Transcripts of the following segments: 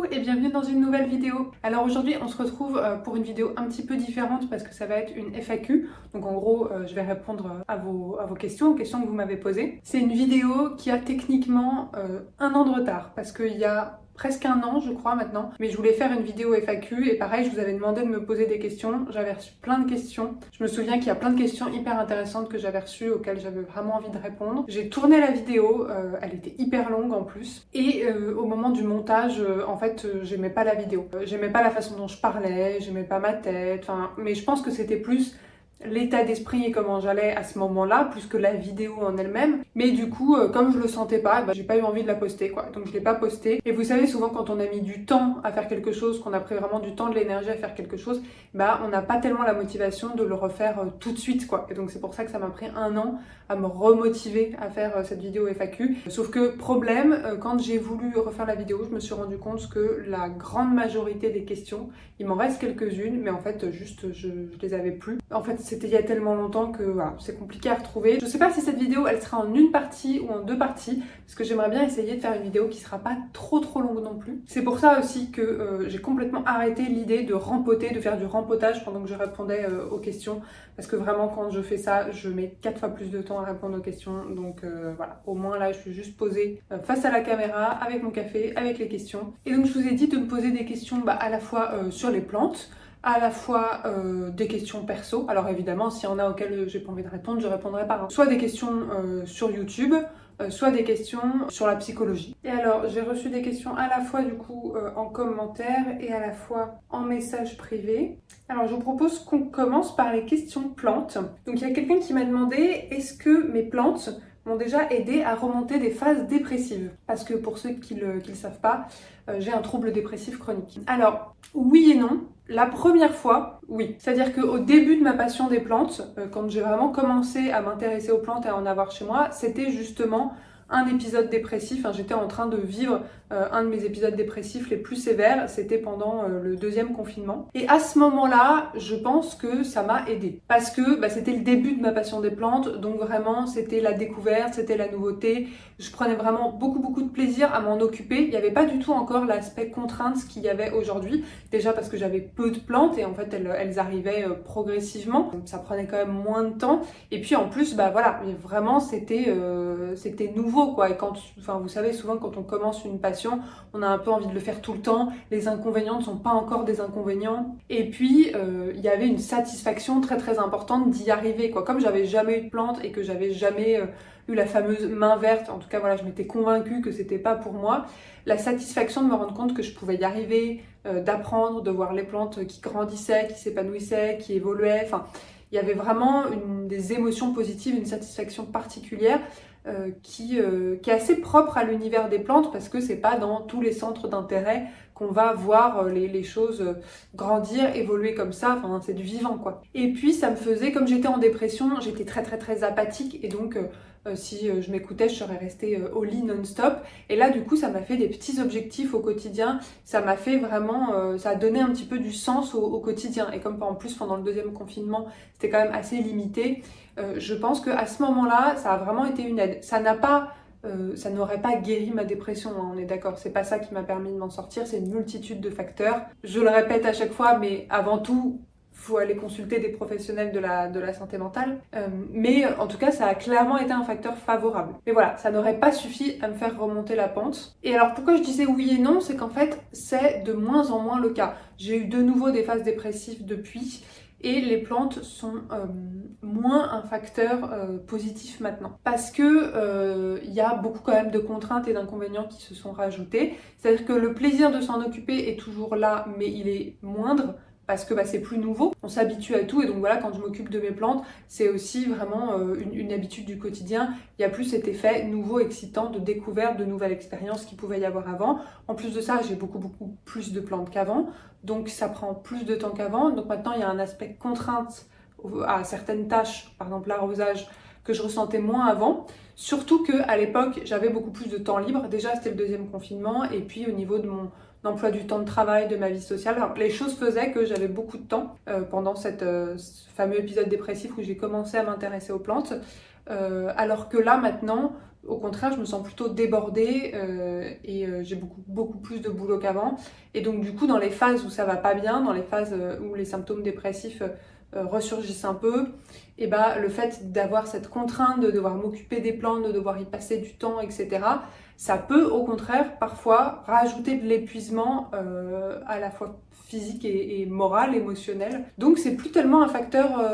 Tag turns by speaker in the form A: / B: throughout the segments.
A: Coucou et bienvenue dans une nouvelle vidéo. Alors aujourd'hui on se retrouve pour une vidéo un petit peu différente parce que ça va être une FAQ. Donc en gros je vais répondre à vos questions, aux questions que vous m'avez posées. C'est une vidéo qui a techniquement un an de retard parce qu'il y a presque un an je crois maintenant, mais je voulais faire une vidéo FAQ et pareil je vous avais demandé de me poser des questions, j'avais reçu plein de questions, je me souviens qu'il y a plein de questions hyper intéressantes que j'avais reçues auxquelles j'avais vraiment envie de répondre. J'ai tourné la vidéo, elle était hyper longue en plus et au moment du montage en fait j'aimais pas la vidéo, j'aimais pas la façon dont je parlais, j'aimais pas ma tête, mais je pense que c'était plus l'état d'esprit et comment j'allais à ce moment-là, plus que la vidéo en elle-même. Mais du coup, comme je le sentais pas, j'ai pas eu envie de la poster, quoi. Donc je l'ai pas postée. Et vous savez, souvent quand on a mis du temps à faire quelque chose, qu'on a pris vraiment du temps, de l'énergie à faire quelque chose, on n'a pas tellement la motivation de le refaire tout de suite, quoi. Et donc c'est pour ça que ça m'a pris un an à me remotiver à faire cette vidéo FAQ. Sauf que problème, quand j'ai voulu refaire la vidéo, je me suis rendu compte que la grande majorité des questions, il m'en reste quelques-unes, mais en fait juste je les avais plus. En fait c'était il y a tellement longtemps que voilà, c'est compliqué à retrouver. Je sais pas si cette vidéo elle sera en une partie ou en deux parties, parce que j'aimerais bien essayer de faire une vidéo qui sera pas trop longue non plus. C'est pour ça aussi que j'ai complètement arrêté l'idée de rempoter, de faire du rempotage pendant que je répondais aux questions, parce que vraiment quand je fais ça, je mets 4 fois plus de temps à répondre aux questions. Donc voilà, au moins là je suis juste posée face à la caméra avec mon café, avec les questions. Et donc je vous ai dit de me poser des questions à la fois sur les plantes, à la fois des questions perso. Alors évidemment, s'il y en a auxquelles j'ai pas envie de répondre, je répondrai pas. Soit des questions sur YouTube, soit des questions sur la psychologie. Et alors, j'ai reçu des questions à la fois du coup en commentaire et à la fois en message privé. Alors, je vous propose qu'on commence par les questions plantes. Donc, il y a quelqu'un qui m'a demandé, est-ce que mes plantes m'ont déjà aidé à remonter des phases dépressives? Parce que pour ceux qui le savent pas, j'ai un trouble dépressif chronique. Alors, oui et non. La première fois, oui. C'est-à-dire qu'au début de ma passion des plantes, quand j'ai vraiment commencé à m'intéresser aux plantes et à en avoir chez moi, c'était justement un épisode dépressif. J'étais en train de vivre un de mes épisodes dépressifs les plus sévères. C'était pendant le deuxième confinement. Et à ce moment-là, je pense que ça m'a aidée. Parce que c'était le début de ma passion des plantes. Donc vraiment, c'était la découverte, c'était la nouveauté. Je prenais vraiment beaucoup de plaisir à m'en occuper. Il n'y avait pas du tout encore l'aspect contrainte qu'il y avait aujourd'hui. Déjà parce que j'avais peu de plantes et en fait elles arrivaient progressivement. Donc ça prenait quand même moins de temps. Et puis en plus, voilà, vraiment c'était nouveau quoi. Et vous savez, souvent quand on commence une passion, on a un peu envie de le faire tout le temps. Les inconvénients ne sont pas encore des inconvénients. Et puis il y avait une satisfaction très importante d'y arriver quoi. Comme j'avais jamais eu de plantes et que j'avais jamais eu la fameuse main verte, en tout cas voilà, je m'étais convaincue que c'était pas pour moi. La satisfaction de me rendre compte que je pouvais y arriver, d'apprendre, de voir les plantes qui grandissaient, qui s'épanouissaient, qui évoluaient. Il y avait vraiment des émotions positives, une satisfaction particulière qui est assez propre à l'univers des plantes parce que c'est pas dans tous les centres d'intérêt qu'on va voir les choses grandir, évoluer comme ça. C'est du vivant quoi. Et puis ça me faisait, comme j'étais en dépression, j'étais très apathique et donc si je m'écoutais, je serais restée au lit non-stop. Et là, du coup, ça m'a fait des petits objectifs au quotidien. Ça m'a fait vraiment, ça a donné un petit peu du sens au quotidien. Et comme en plus, pendant le deuxième confinement, c'était quand même assez limité, je pense qu'à ce moment-là, ça a vraiment été une aide. Ça n'aurait pas guéri ma dépression, on est d'accord. C'est pas ça qui m'a permis de m'en sortir, c'est une multitude de facteurs. Je le répète à chaque fois, mais avant tout, faut aller consulter des professionnels de la santé mentale. Mais en tout cas, ça a clairement été un facteur favorable. Mais voilà, ça n'aurait pas suffi à me faire remonter la pente. Et alors pourquoi je disais oui et non, c'est qu'en fait, c'est de moins en moins le cas. J'ai eu de nouveau des phases dépressives depuis. Et les plantes sont moins un facteur positif maintenant. Parce que y a beaucoup quand même de contraintes et d'inconvénients qui se sont rajoutés. C'est-à-dire que le plaisir de s'en occuper est toujours là, mais il est moindre. Parce que c'est plus nouveau, on s'habitue à tout et donc voilà, quand je m'occupe de mes plantes, c'est aussi vraiment une habitude du quotidien. Il y a plus cet effet nouveau, excitant, de découverte, de nouvelles expériences qu'il pouvait y avoir avant. En plus de ça, j'ai beaucoup plus de plantes qu'avant, donc ça prend plus de temps qu'avant. Donc maintenant, il y a un aspect contrainte à certaines tâches, par exemple l'arrosage, que je ressentais moins avant. Surtout qu'à l'époque, j'avais beaucoup plus de temps libre. Déjà, c'était le deuxième confinement et puis au niveau de mon emploi du temps de travail, de ma vie sociale. Alors, les choses faisaient que j'avais beaucoup de temps pendant ce fameux épisode dépressif où j'ai commencé à m'intéresser aux plantes. alors que là maintenant, au contraire, je me sens plutôt débordée et j'ai beaucoup plus de boulot qu'avant. Et donc du coup, dans les phases où ça va pas bien, dans les phases où les symptômes dépressifs ressurgissent un peu, et bah, le fait d'avoir cette contrainte de devoir m'occuper des plantes, de devoir y passer du temps, etc., ça peut au contraire parfois rajouter de l'épuisement à la fois physique et moral, émotionnel. Donc c'est plus tellement un facteur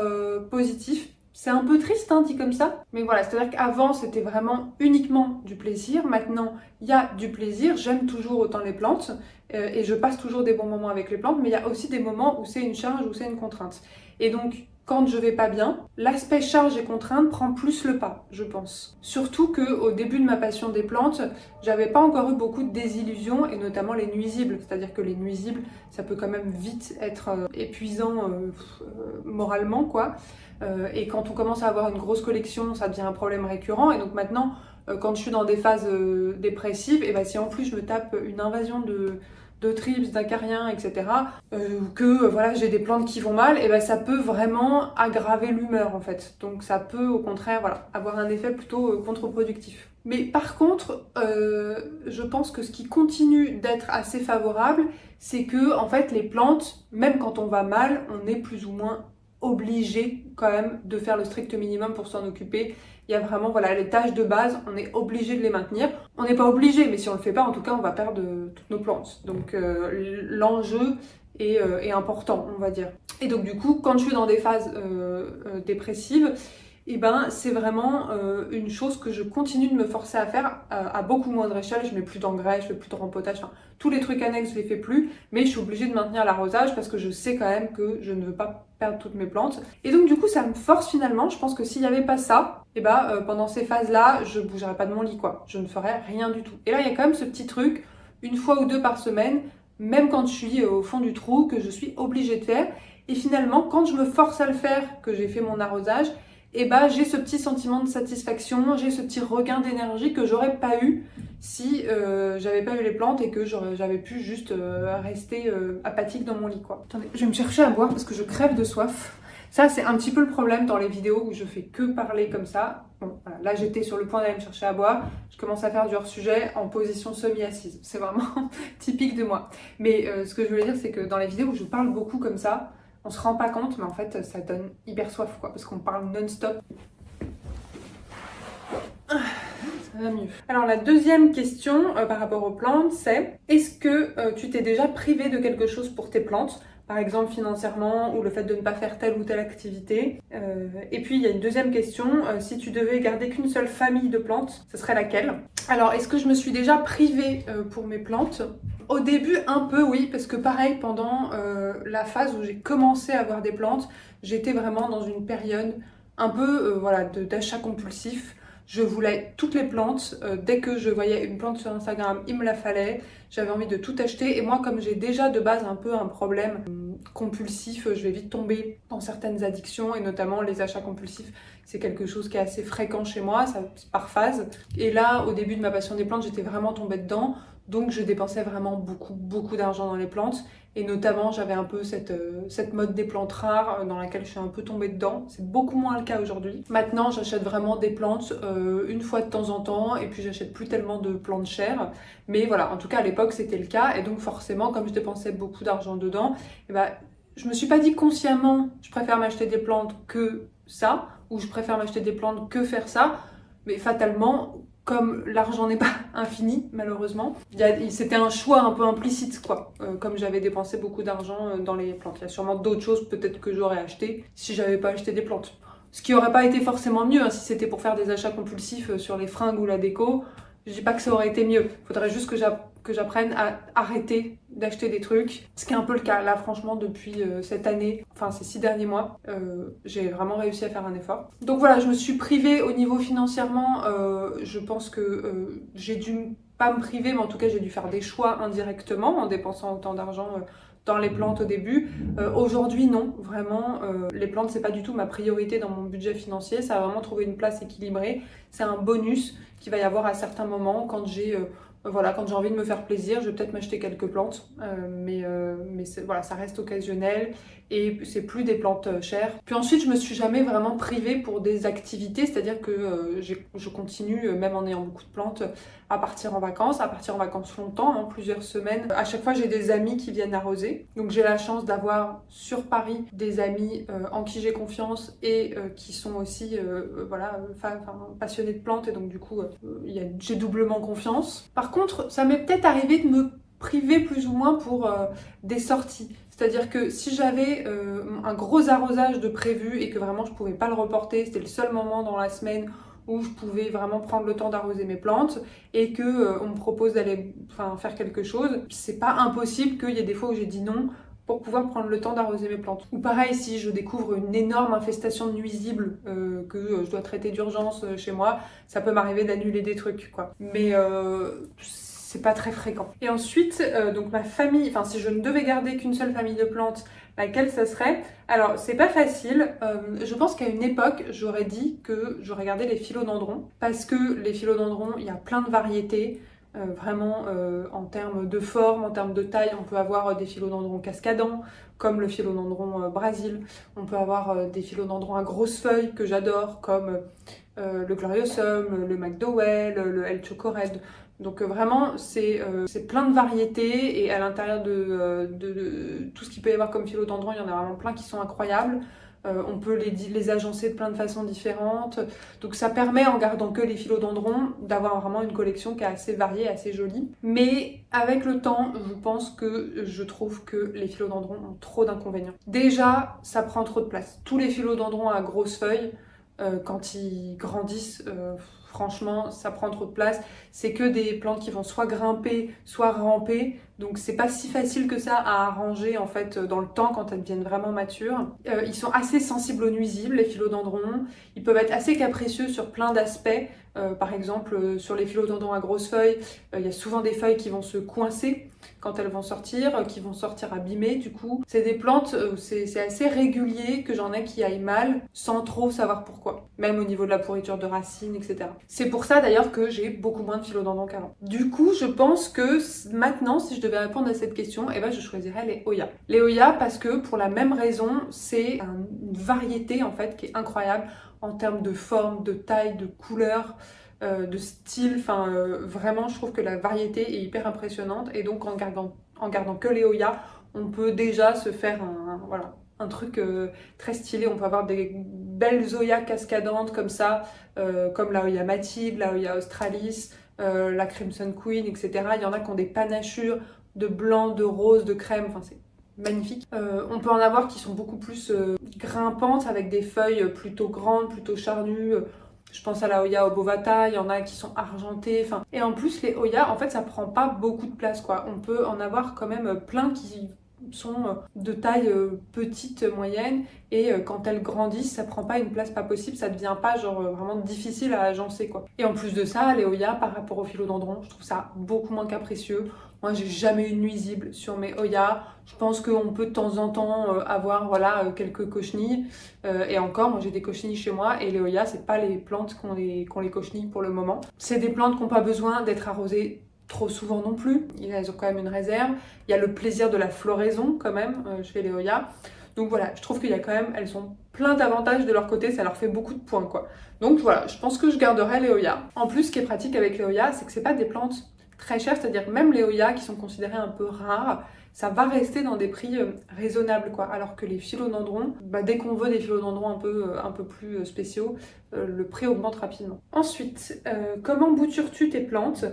A: positif. C'est un peu triste, hein, dit comme ça. Mais voilà, c'est-à-dire qu'avant, c'était vraiment uniquement du plaisir. Maintenant, il y a du plaisir. J'aime toujours autant les plantes et je passe toujours des bons moments avec les plantes. Mais il y a aussi des moments où c'est une charge, où c'est une contrainte. Et donc, quand je vais pas bien, l'aspect charge et contrainte prend plus le pas, je pense. Surtout qu'au début de ma passion des plantes, j'avais pas encore eu beaucoup de désillusions et notamment les nuisibles. C'est-à-dire que les nuisibles, ça peut quand même vite être épuisant moralement, quoi. Et quand on commence à avoir une grosse collection, ça devient un problème récurrent. Et donc maintenant, quand je suis dans des phases dépressives, et ben si en plus je me tape une invasion de thrips, d'acariens, etc., voilà, j'ai des plantes qui vont mal, et ben ça peut vraiment aggraver l'humeur en fait. Donc ça peut au contraire voilà, avoir un effet plutôt contre-productif. Mais par contre, je pense que ce qui continue d'être assez favorable, c'est que en fait les plantes, même quand on va mal, on est plus ou moins obligé quand même de faire le strict minimum pour s'en occuper. Il y a vraiment voilà, les tâches de base, on est obligé de les maintenir. On n'est pas obligé, mais si on le fait pas, en tout cas, on va perdre toutes nos plantes. Donc l'enjeu est important, on va dire. Et donc du coup, quand je suis dans des phases dépressives, et ben c'est vraiment une chose que je continue de me forcer à faire à beaucoup moindre échelle. Je mets plus d'engrais, je fais plus de rempotage, enfin, tous les trucs annexes je les fais plus, mais je suis obligée de maintenir l'arrosage parce que je sais quand même que je ne veux pas perdre toutes mes plantes. Et donc du coup ça me force finalement, je pense que s'il n'y avait pas ça, et ben pendant ces phases-là, je bougerais pas de mon lit quoi, je ne ferais rien du tout. Et là il y a quand même ce petit truc, une fois ou deux par semaine, même quand je suis au fond du trou, que je suis obligée de faire. Et finalement quand je me force à le faire, que j'ai fait mon arrosage, et bah j'ai ce petit sentiment de satisfaction, j'ai ce petit regain d'énergie que j'aurais pas eu si j'avais pas eu les plantes et que j'avais pu juste rester apathique dans mon lit quoi. Attendez, je vais me chercher à boire parce que je crève de soif. Ça c'est un petit peu le problème dans les vidéos où je fais que parler comme ça. Bon, voilà. Là j'étais sur le point d'aller me chercher à boire, je commence à faire du hors-sujet en position semi-assise. C'est vraiment typique de moi. Mais ce que je voulais dire c'est que dans les vidéos où je parle beaucoup comme ça, on se rend pas compte, mais en fait, ça donne hyper soif, quoi, parce qu'on parle non-stop. Ça va mieux. Alors, la deuxième question par rapport aux plantes, c'est est-ce que tu t'es déjà privé de quelque chose pour tes plantes ? Par exemple financièrement ou le fait de ne pas faire telle ou telle activité. Et puis il y a une deuxième question, si tu devais garder qu'une seule famille de plantes, ce serait laquelle ? Alors est-ce que je me suis déjà privée pour mes plantes ? Au début un peu oui, parce que pareil pendant la phase où j'ai commencé à avoir des plantes, j'étais vraiment dans une période un peu voilà, d'achat compulsif. Je voulais toutes les plantes, dès que je voyais une plante sur Instagram, il me la fallait, j'avais envie de tout acheter et moi comme j'ai déjà de base un peu un problème compulsif, je vais vite tomber dans certaines addictions et notamment les achats compulsifs, c'est quelque chose qui est assez fréquent chez moi, ça c'est par phase. Et là au début de ma passion des plantes, j'étais vraiment tombée dedans, donc je dépensais vraiment beaucoup d'argent dans les plantes. Et notamment, j'avais un peu cette mode des plantes rares dans laquelle je suis un peu tombée dedans. C'est beaucoup moins le cas aujourd'hui. Maintenant, j'achète vraiment des plantes une fois de temps en temps et puis j'achète plus tellement de plantes chères. Mais voilà, en tout cas à l'époque, c'était le cas. Et donc forcément, comme je dépensais beaucoup d'argent dedans, et ben, je me suis pas dit consciemment, je préfère m'acheter des plantes que ça, ou je préfère m'acheter des plantes que faire ça. Mais fatalement, comme l'argent n'est pas infini, malheureusement, c'était un choix un peu implicite, quoi. Comme j'avais dépensé beaucoup d'argent dans les plantes. Il y a sûrement d'autres choses peut-être que j'aurais acheté si j'avais pas acheté des plantes. Ce qui aurait pas été forcément mieux, hein, si c'était pour faire des achats compulsifs sur les fringues ou la déco. Je dis pas que ça aurait été mieux. Faudrait juste que j'apprenne à arrêter d'acheter des trucs. Ce qui est un peu le cas. Là, franchement, depuis cette année, enfin ces 6 derniers mois, j'ai vraiment réussi à faire un effort. Donc voilà, je me suis privée au niveau financièrement. Je pense que j'ai dû pas me priver, mais en tout cas, j'ai dû faire des choix indirectement en dépensant autant d'argent dans les plantes au début. Aujourd'hui, non, vraiment, les plantes, c'est pas du tout ma priorité dans mon budget financier. Ça a vraiment trouvé une place équilibrée. C'est un bonus qu'il va y avoir à certains moments quand j'ai Voilà, quand j'ai envie de me faire plaisir, je vais peut-être m'acheter quelques plantes, voilà, ça reste occasionnel et c'est plus des plantes chères. Puis ensuite, je me suis jamais vraiment privée pour des activités, c'est-à-dire que je continue, même en ayant beaucoup de plantes, à partir en vacances longtemps, hein, plusieurs semaines. À chaque fois, j'ai des amis qui viennent arroser, donc j'ai la chance d'avoir sur Paris des amis en qui j'ai confiance et qui sont aussi voilà, passionnés de plantes et donc du coup, j'ai doublement confiance. Par contre, ça m'est peut-être arrivé de me priver plus ou moins pour des sorties. C'est-à-dire que si j'avais un gros arrosage de prévu et que vraiment je pouvais pas le reporter, c'était le seul moment dans la semaine où je pouvais vraiment prendre le temps d'arroser mes plantes et que on me propose d'aller faire quelque chose, c'est pas impossible qu'il y ait des fois où j'ai dit non pour pouvoir prendre le temps d'arroser mes plantes. Ou pareil, si je découvre une énorme infestation de nuisibles que je dois traiter d'urgence chez moi, ça peut m'arriver d'annuler des trucs, quoi. Mais c'est pas très fréquent. Et ensuite, donc ma famille, si je ne devais garder qu'une seule famille de plantes, laquelle ça serait? Alors, c'est pas facile. Je pense qu'à une époque, j'aurais dit que j'aurais gardé les philodendrons. Parce que les philodendrons, il y a plein de variétés. Vraiment, en termes de forme, en termes de taille, on peut avoir des philodendrons cascadants, comme le philodendron Brésil. On peut avoir des philodendrons à grosses feuilles que j'adore, comme le Gloriosum, le McDowell, le El Choco Red. Donc vraiment, c'est plein de variétés et à l'intérieur de tout ce qu'il peut y avoir comme philodendron, il y en a vraiment plein qui sont incroyables. On peut les agencer de plein de façons différentes. Donc ça permet, en gardant que les philodendrons, d'avoir vraiment une collection qui est assez variée, assez jolie. Mais avec le temps, je trouve que les philodendrons ont trop d'inconvénients. Déjà, ça prend trop de place. Tous les philodendrons à grosses feuilles, quand ils grandissent, franchement, ça prend trop de place. C'est que des plantes qui vont soit grimper, soit ramper. Donc c'est pas si facile que ça à arranger en fait dans le temps quand elles deviennent vraiment matures. Ils sont assez sensibles aux nuisibles, les philodendrons. Ils peuvent être assez capricieux sur plein d'aspects. Par exemple, sur les philodendrons à grosses feuilles, il y a souvent des feuilles qui vont se coincer quand elles vont sortir, qui vont sortir abîmées du coup. C'est des plantes, c'est assez régulier que j'en ai qui aillent mal sans trop savoir pourquoi. Même au niveau de la pourriture de racines, etc. C'est pour ça d'ailleurs que j'ai beaucoup moins de philodendrons qu'avant. Du coup, je pense que maintenant, si je devais répondre à cette question, je choisirais les Hoya. Les Hoya parce que pour la même raison, c'est une variété en fait qui est incroyable en termes de forme, de taille, de couleur, de style. Vraiment, je trouve que la variété est hyper impressionnante et donc en gardant que les Hoya, on peut déjà se faire un truc très stylé. On peut avoir des belles Hoya cascadantes comme ça, comme la Hoya Mathilde, la Hoya Australis, la Crimson Queen, etc. Il y en a qui ont des panachures de blanc, de rose, de crème, c'est magnifique. On peut en avoir qui sont beaucoup plus grimpantes avec des feuilles plutôt grandes, plutôt charnues. Je pense à la Hoya Obovata, il y en a qui sont argentées. Et en plus, les Hoya, en fait, ça prend pas beaucoup de place, quoi. On peut en avoir quand même plein qui sont de taille petite, moyenne, et quand elles grandissent, ça prend pas une place pas possible, ça devient pas vraiment difficile à agencer, quoi. Et en plus de ça, les Hoya, par rapport aux philodendrons, je trouve ça beaucoup moins capricieux. Moi, j'ai jamais eu de nuisible sur mes Hoya. Je pense qu'on peut de temps en temps avoir quelques cochenilles. Et encore, moi j'ai des cochenilles chez moi et les Hoya, c'est pas les plantes qu'on les cochenilles pour le moment. C'est des plantes qui n'ont pas besoin d'être arrosées trop souvent non plus. Elles ont quand même une réserve. Il y a le plaisir de la floraison quand même chez les Hoya. Donc voilà, je trouve qu'il y a quand même, elles ont plein d'avantages de leur côté, ça leur fait beaucoup de points, quoi. Donc voilà, je pense que je garderai les Hoya. En plus, ce qui est pratique avec les Hoya, c'est que c'est pas des plantes très chères, c'est-à-dire même les Hoya qui sont considérés un peu rares, ça va rester dans des prix raisonnables, quoi. Alors que les philodendrons, dès qu'on veut des philodendrons un peu plus spéciaux, le prix augmente rapidement. Ensuite, comment boutures-tu tes plantes ?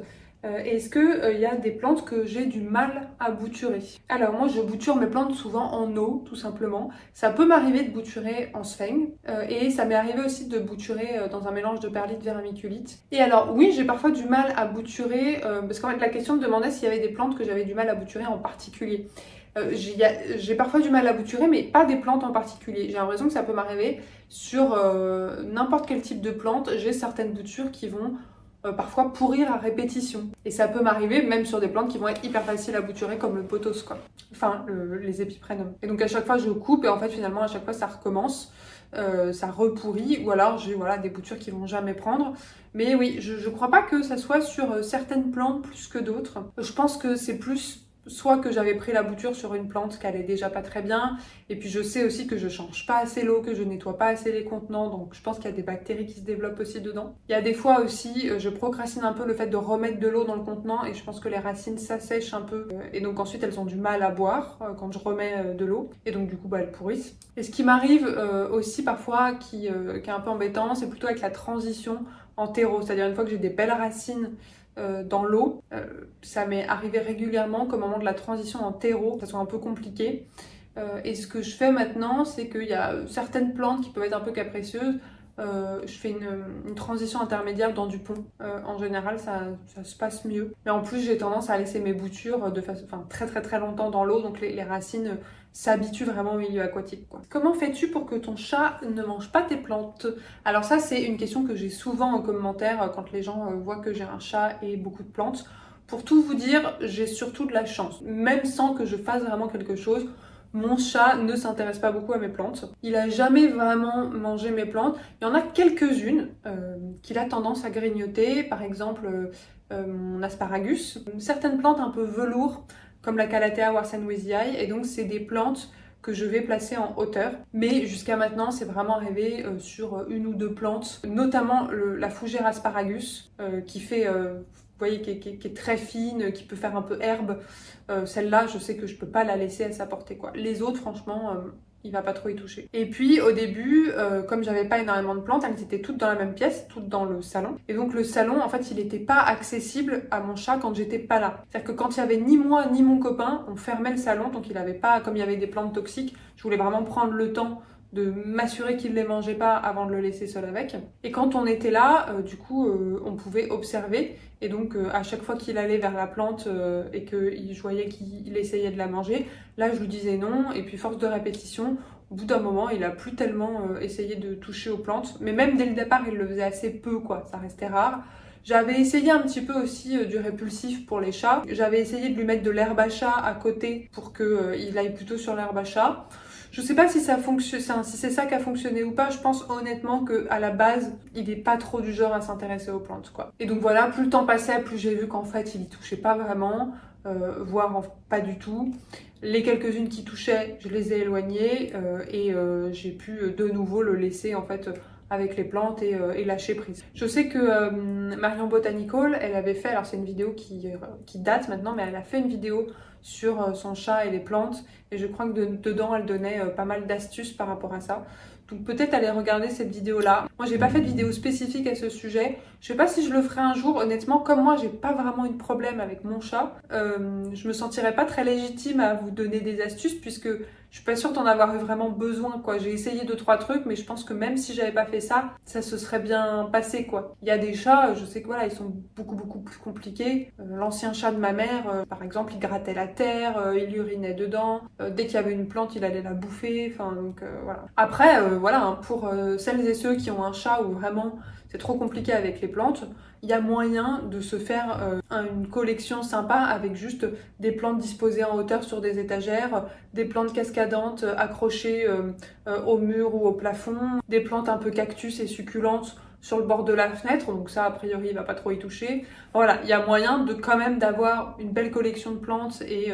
A: Est-ce qu'il y a des plantes que j'ai du mal à bouturer? Alors moi je bouture mes plantes souvent en eau tout simplement. Ça peut m'arriver de bouturer en sphène et ça m'est arrivé aussi de bouturer dans un mélange de perlite vermiculite. Et alors oui, j'ai parfois du mal à bouturer parce qu'en fait la question me demandait s'il y avait des plantes que j'avais du mal à bouturer en particulier. J'ai parfois du mal à bouturer, mais pas des plantes en particulier. J'ai l'impression que ça peut m'arriver sur n'importe quel type de plante. J'ai certaines boutures qui vont parfois pourrir à répétition. Et ça peut m'arriver même sur des plantes qui vont être hyper faciles à bouturer comme le pothos, quoi. Les épiprénums. Et donc à chaque fois je coupe et en fait finalement à chaque fois ça recommence. ça repourrit, ou alors j'ai voilà, des boutures qui vont jamais prendre. Mais oui, je crois pas que ça soit sur certaines plantes plus que d'autres. Je pense que c'est plus soit que j'avais pris la bouture sur une plante qu'elle est déjà pas très bien, et puis je sais aussi que je change pas assez l'eau, que je nettoie pas assez les contenants, donc je pense qu'il y a des bactéries qui se développent aussi dedans. Il y a des fois aussi, je procrastine un peu le fait de remettre de l'eau dans le contenant, et je pense que les racines s'assèchent un peu, et donc ensuite elles ont du mal à boire quand je remets de l'eau, et donc du coup elles pourrissent. Et ce qui m'arrive aussi parfois, qui est un peu embêtant, c'est plutôt avec la transition en terreau, c'est-à-dire une fois que j'ai des belles racines dans l'eau. Ça m'est arrivé régulièrement qu'au moment de la transition en terreau, ça soit un peu compliqué. Et ce que je fais maintenant, c'est qu'il y a certaines plantes qui peuvent être un peu capricieuses. Je fais une transition intermédiaire dans du pont. En général, ça se passe mieux. Mais en plus, j'ai tendance à laisser mes boutures très très très longtemps dans l'eau, donc les racines s'habituent vraiment au milieu aquatique, quoi. Comment fais-tu pour que ton chat ne mange pas tes plantes? Alors ça, c'est une question que j'ai souvent en commentaire quand les gens voient que j'ai un chat et beaucoup de plantes. Pour tout vous dire, j'ai surtout de la chance. Même sans que je fasse vraiment quelque chose, mon chat ne s'intéresse pas beaucoup à mes plantes. Il a jamais vraiment mangé mes plantes. Il y en a quelques-unes qu'il a tendance à grignoter. Par exemple, mon asparagus. Certaines plantes un peu velours, comme la Calathea warsenwezii. Et donc, c'est des plantes que je vais placer en hauteur. Mais jusqu'à maintenant, c'est vraiment arrivé sur une ou deux plantes, notamment la fougère asparagus, qui fait... vous voyez, qui est très fine, qui peut faire un peu herbe. Celle-là, je sais que je peux pas la laisser à sa portée, quoi. Les autres, franchement, il va pas trop y toucher. Et puis, au début, comme j'avais pas énormément de plantes, elles étaient toutes dans la même pièce, toutes dans le salon. Et donc, le salon, en fait, il était pas accessible à mon chat quand j'étais pas là. C'est-à-dire que quand il y avait ni moi, ni mon copain, on fermait le salon, donc il avait pas, comme il y avait des plantes toxiques, je voulais vraiment prendre le temps de m'assurer qu'il ne les mangeait pas avant de le laisser seul avec. Et quand on était là, du coup, on pouvait observer. Et donc, à chaque fois qu'il allait vers la plante et que je voyais qu'il essayait de la manger, là, je lui disais non. Et puis, force de répétition, au bout d'un moment, il a plus tellement essayé de toucher aux plantes. Mais même dès le départ, il le faisait assez peu, quoi. Ça restait rare. J'avais essayé un petit peu aussi du répulsif pour les chats. J'avais essayé de lui mettre de l'herbe à chat à côté pour qu'il aille plutôt sur l'herbe à chat. Je sais pas si ça fonctionne, si c'est ça qui a fonctionné ou pas. Je pense honnêtement qu'à la base, il est pas trop du genre à s'intéresser aux plantes, quoi. Et donc voilà, plus le temps passait, plus j'ai vu qu'en fait, il y touchait pas vraiment, voire pas du tout. Les quelques-unes qui touchaient, je les ai éloignées et j'ai pu de nouveau le laisser en fait avec les plantes et lâcher prise. Je sais que Marion Botanical, elle avait fait, alors c'est une vidéo qui date maintenant, mais elle a fait une vidéo sur son chat et les plantes, et je crois que dedans elle donnait pas mal d'astuces par rapport à ça. Donc peut-être aller regarder cette vidéo-là. Moi j'ai pas fait de vidéo spécifique à ce sujet. Je sais pas si je le ferai un jour. Honnêtement, comme moi j'ai pas vraiment eu de problème avec mon chat, je me sentirais pas très légitime à vous donner des astuces puisque je suis pas sûre d'en avoir eu vraiment besoin, quoi. J'ai essayé 2-3 trucs, mais je pense que même si j'avais pas fait ça, ça se serait bien passé, quoi. Il y a des chats, je sais que voilà, ils sont beaucoup plus compliqués. L'ancien chat de ma mère, par exemple, il grattait la terre, il urinait dedans. Dès qu'il y avait une plante, il allait la bouffer. Enfin, donc voilà. Après, voilà, hein, pour celles et ceux qui ont un chat où vraiment c'est trop compliqué avec les plantes, il y a moyen de se faire une collection sympa avec juste des plantes disposées en hauteur sur des étagères, des plantes cascadantes accrochées au mur ou au plafond, des plantes un peu cactus et succulentes sur le bord de la fenêtre, donc ça a priori il va pas trop y toucher. Voilà, il y a moyen de quand même d'avoir une belle collection de plantes et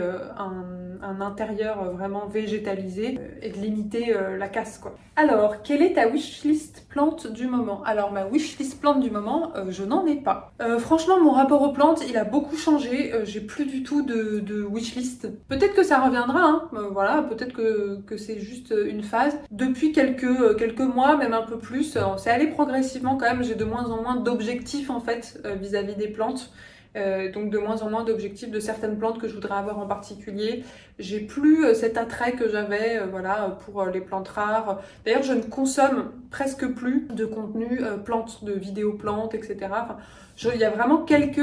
A: un intérieur vraiment végétalisé et de limiter la casse, quoi. Alors, quelle est ta wishlist plante du moment? Alors ma wishlist plante du moment, je n'en ai pas. Franchement, mon rapport aux plantes, il a beaucoup changé. J'ai plus du tout de wishlist. Peut-être que ça reviendra, hein. Voilà, peut-être que c'est juste une phase. Depuis quelques mois, même un peu plus, c'est allé progressivement quand même. J'ai de moins en moins d'objectifs en fait vis-à-vis des plantes. Donc de moins en moins d'objectifs de certaines plantes que je voudrais avoir en particulier. J'ai plus cet attrait que j'avais voilà, pour les plantes rares. D'ailleurs, je ne consomme presque plus de contenu plantes, de vidéos plantes, etc. Enfin, il y a vraiment quelques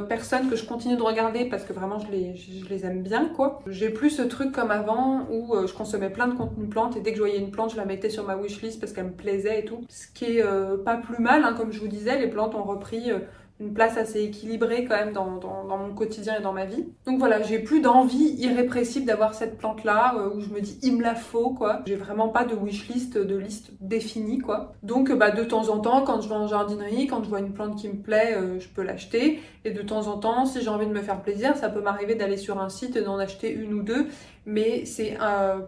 A: personnes que je continue de regarder parce que vraiment je les aime bien, quoi. J'ai plus ce truc comme avant où je consommais plein de contenu plantes et dès que je voyais une plante, je la mettais sur ma wishlist parce qu'elle me plaisait et tout. Ce qui est pas plus mal, hein, comme je vous disais, les plantes ont repris une place assez équilibrée quand même dans mon quotidien et dans ma vie. Donc voilà, j'ai plus d'envie irrépressible d'avoir cette plante-là où je me dis il me la faut quoi. J'ai vraiment pas de wishlist, de liste définie quoi. Donc de temps en temps, quand je vais en jardinerie, quand je vois une plante qui me plaît, je peux l'acheter. Et de temps en temps, si j'ai envie de me faire plaisir, ça peut m'arriver d'aller sur un site et d'en acheter une ou deux. Mais c'est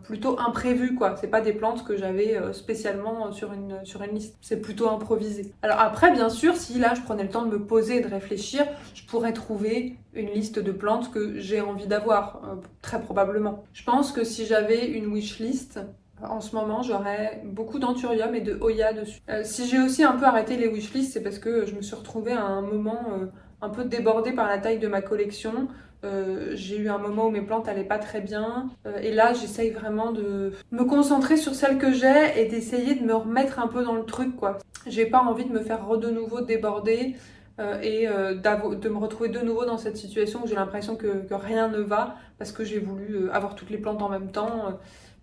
A: plutôt imprévu quoi. C'est pas des plantes que j'avais spécialement sur une liste. C'est plutôt improvisé. Alors après, bien sûr, si là je prenais le temps de me poser et de réfléchir, je pourrais trouver une liste de plantes que j'ai envie d'avoir, très probablement. Je pense que si j'avais une wishlist, en ce moment, j'aurais beaucoup d'anthurium et de Hoya dessus. Si j'ai aussi un peu arrêté les wishlists, c'est parce que je me suis retrouvée à un moment un peu débordée par la taille de ma collection. J'ai eu un moment où mes plantes allaient pas très bien. Et là, j'essaye vraiment de me concentrer sur celles que j'ai et d'essayer de me remettre un peu dans le truc, quoi. J'ai pas envie de me faire de nouveau déborder. De me retrouver de nouveau dans cette situation où j'ai l'impression que rien ne va parce que j'ai voulu avoir toutes les plantes en même temps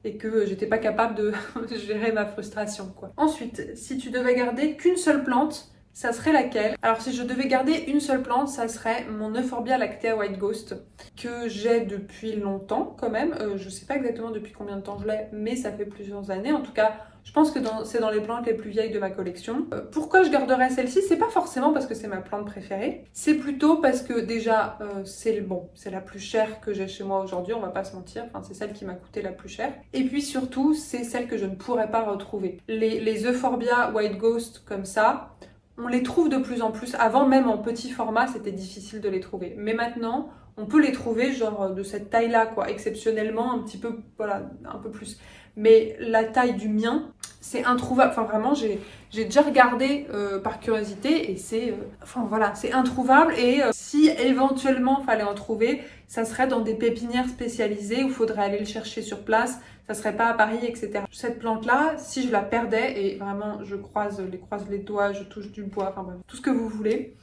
A: et que j'étais pas capable de gérer ma frustration quoi. Ensuite, si tu devais garder qu'une seule plante, ça serait laquelle? Alors si je devais garder une seule plante, ça serait mon Euphorbia lactea White Ghost que j'ai depuis longtemps quand même. Je sais pas exactement depuis combien de temps je l'ai, mais ça fait plusieurs années. En tout cas, je pense que c'est dans les plantes les plus vieilles de ma collection. Pourquoi je garderais celle-ci? C'est pas forcément parce que c'est ma plante préférée. C'est plutôt parce que déjà, c'est la plus chère que j'ai chez moi aujourd'hui, on va pas se mentir. Enfin, c'est celle qui m'a coûté la plus chère. Et puis surtout, c'est celle que je ne pourrais pas retrouver. Les Euphorbia White Ghost comme ça, on les trouve de plus en plus. Avant, même en petit format, c'était difficile de les trouver. Mais maintenant, on peut les trouver genre de cette taille-là, quoi. Exceptionnellement, un petit peu, voilà, un peu plus. Mais la taille du mien, c'est introuvable. Enfin, vraiment, j'ai déjà regardé par curiosité et c'est c'est introuvable. Et si éventuellement fallait en trouver, ça serait dans des pépinières spécialisées où il faudrait aller le chercher sur place. Ça serait pas à Paris, etc. Cette plante-là, si je la perdais, et vraiment je croise les doigts, je touche du bois, enfin bref, tout ce que vous voulez.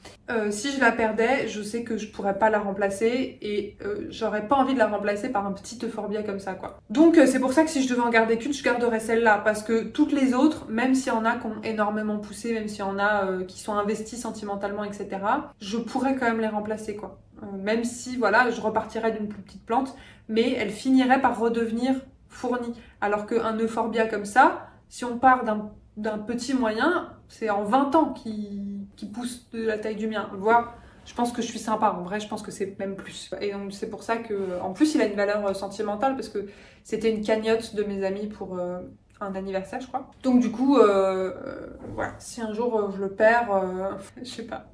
A: Si je la perdais, je sais que je pourrais pas la remplacer et j'aurais pas envie de la remplacer par un petit Euphorbia comme ça, quoi. Donc c'est pour ça que si je devais en garder qu'une, je garderais celle-là parce que toutes les autres, même s'il y en a qui ont énormément poussé, même s'il y en a qui sont investis sentimentalement, etc., je pourrais quand même les remplacer, quoi. Même si, voilà, je repartirais d'une plus petite plante, mais elle finirait par redevenir fournie. Alors qu'un Euphorbia comme ça, si on part d'un petit moyen, c'est en 20 ans qui pousse de la taille du mien. Voire, je pense que je suis sympa. En vrai, je pense que c'est même plus. Et donc, c'est pour ça que, en plus, il a une valeur sentimentale parce que c'était une cagnotte de mes amis pour un anniversaire, je crois. Donc, du coup, voilà, si un jour je le perds, je sais pas.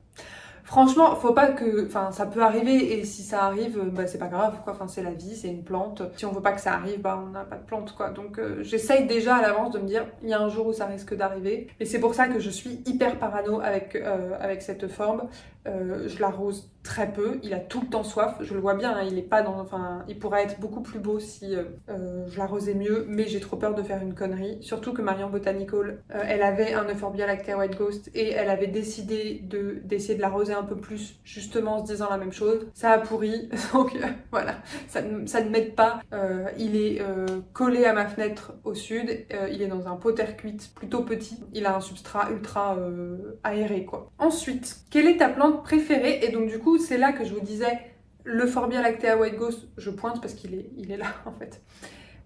A: Franchement, faut pas que... Enfin, ça peut arriver et si ça arrive, c'est pas grave, quoi. Enfin, c'est la vie, c'est une plante. Si on veut pas que ça arrive, on n'a pas de plante, quoi. Donc, j'essaye déjà à l'avance de me dire, il y a un jour où ça risque d'arriver. Et c'est pour ça que je suis hyper parano avec cette forme. Je l'arrose très peu, il a tout le temps soif, je le vois bien, hein, il est pas dans... Enfin, il pourrait être beaucoup plus beau si je l'arrosais mieux, mais j'ai trop peur de faire une connerie. Surtout que Marion Botanical, elle avait un Euphorbia lactea White Ghost et elle avait décidé d'essayer de l'arroser un peu plus, justement en se disant la même chose. Ça a pourri, donc voilà, ça ne m'aide pas. Il est collé à ma fenêtre au sud, il est dans un pot terre cuite plutôt petit, il a un substrat ultra aéré, quoi. Ensuite, quelle est ta plante préférée? Et donc du coup, c'est là que je vous disais, l'Euphorbia lactea White Ghost, je pointe parce qu'il est là en fait.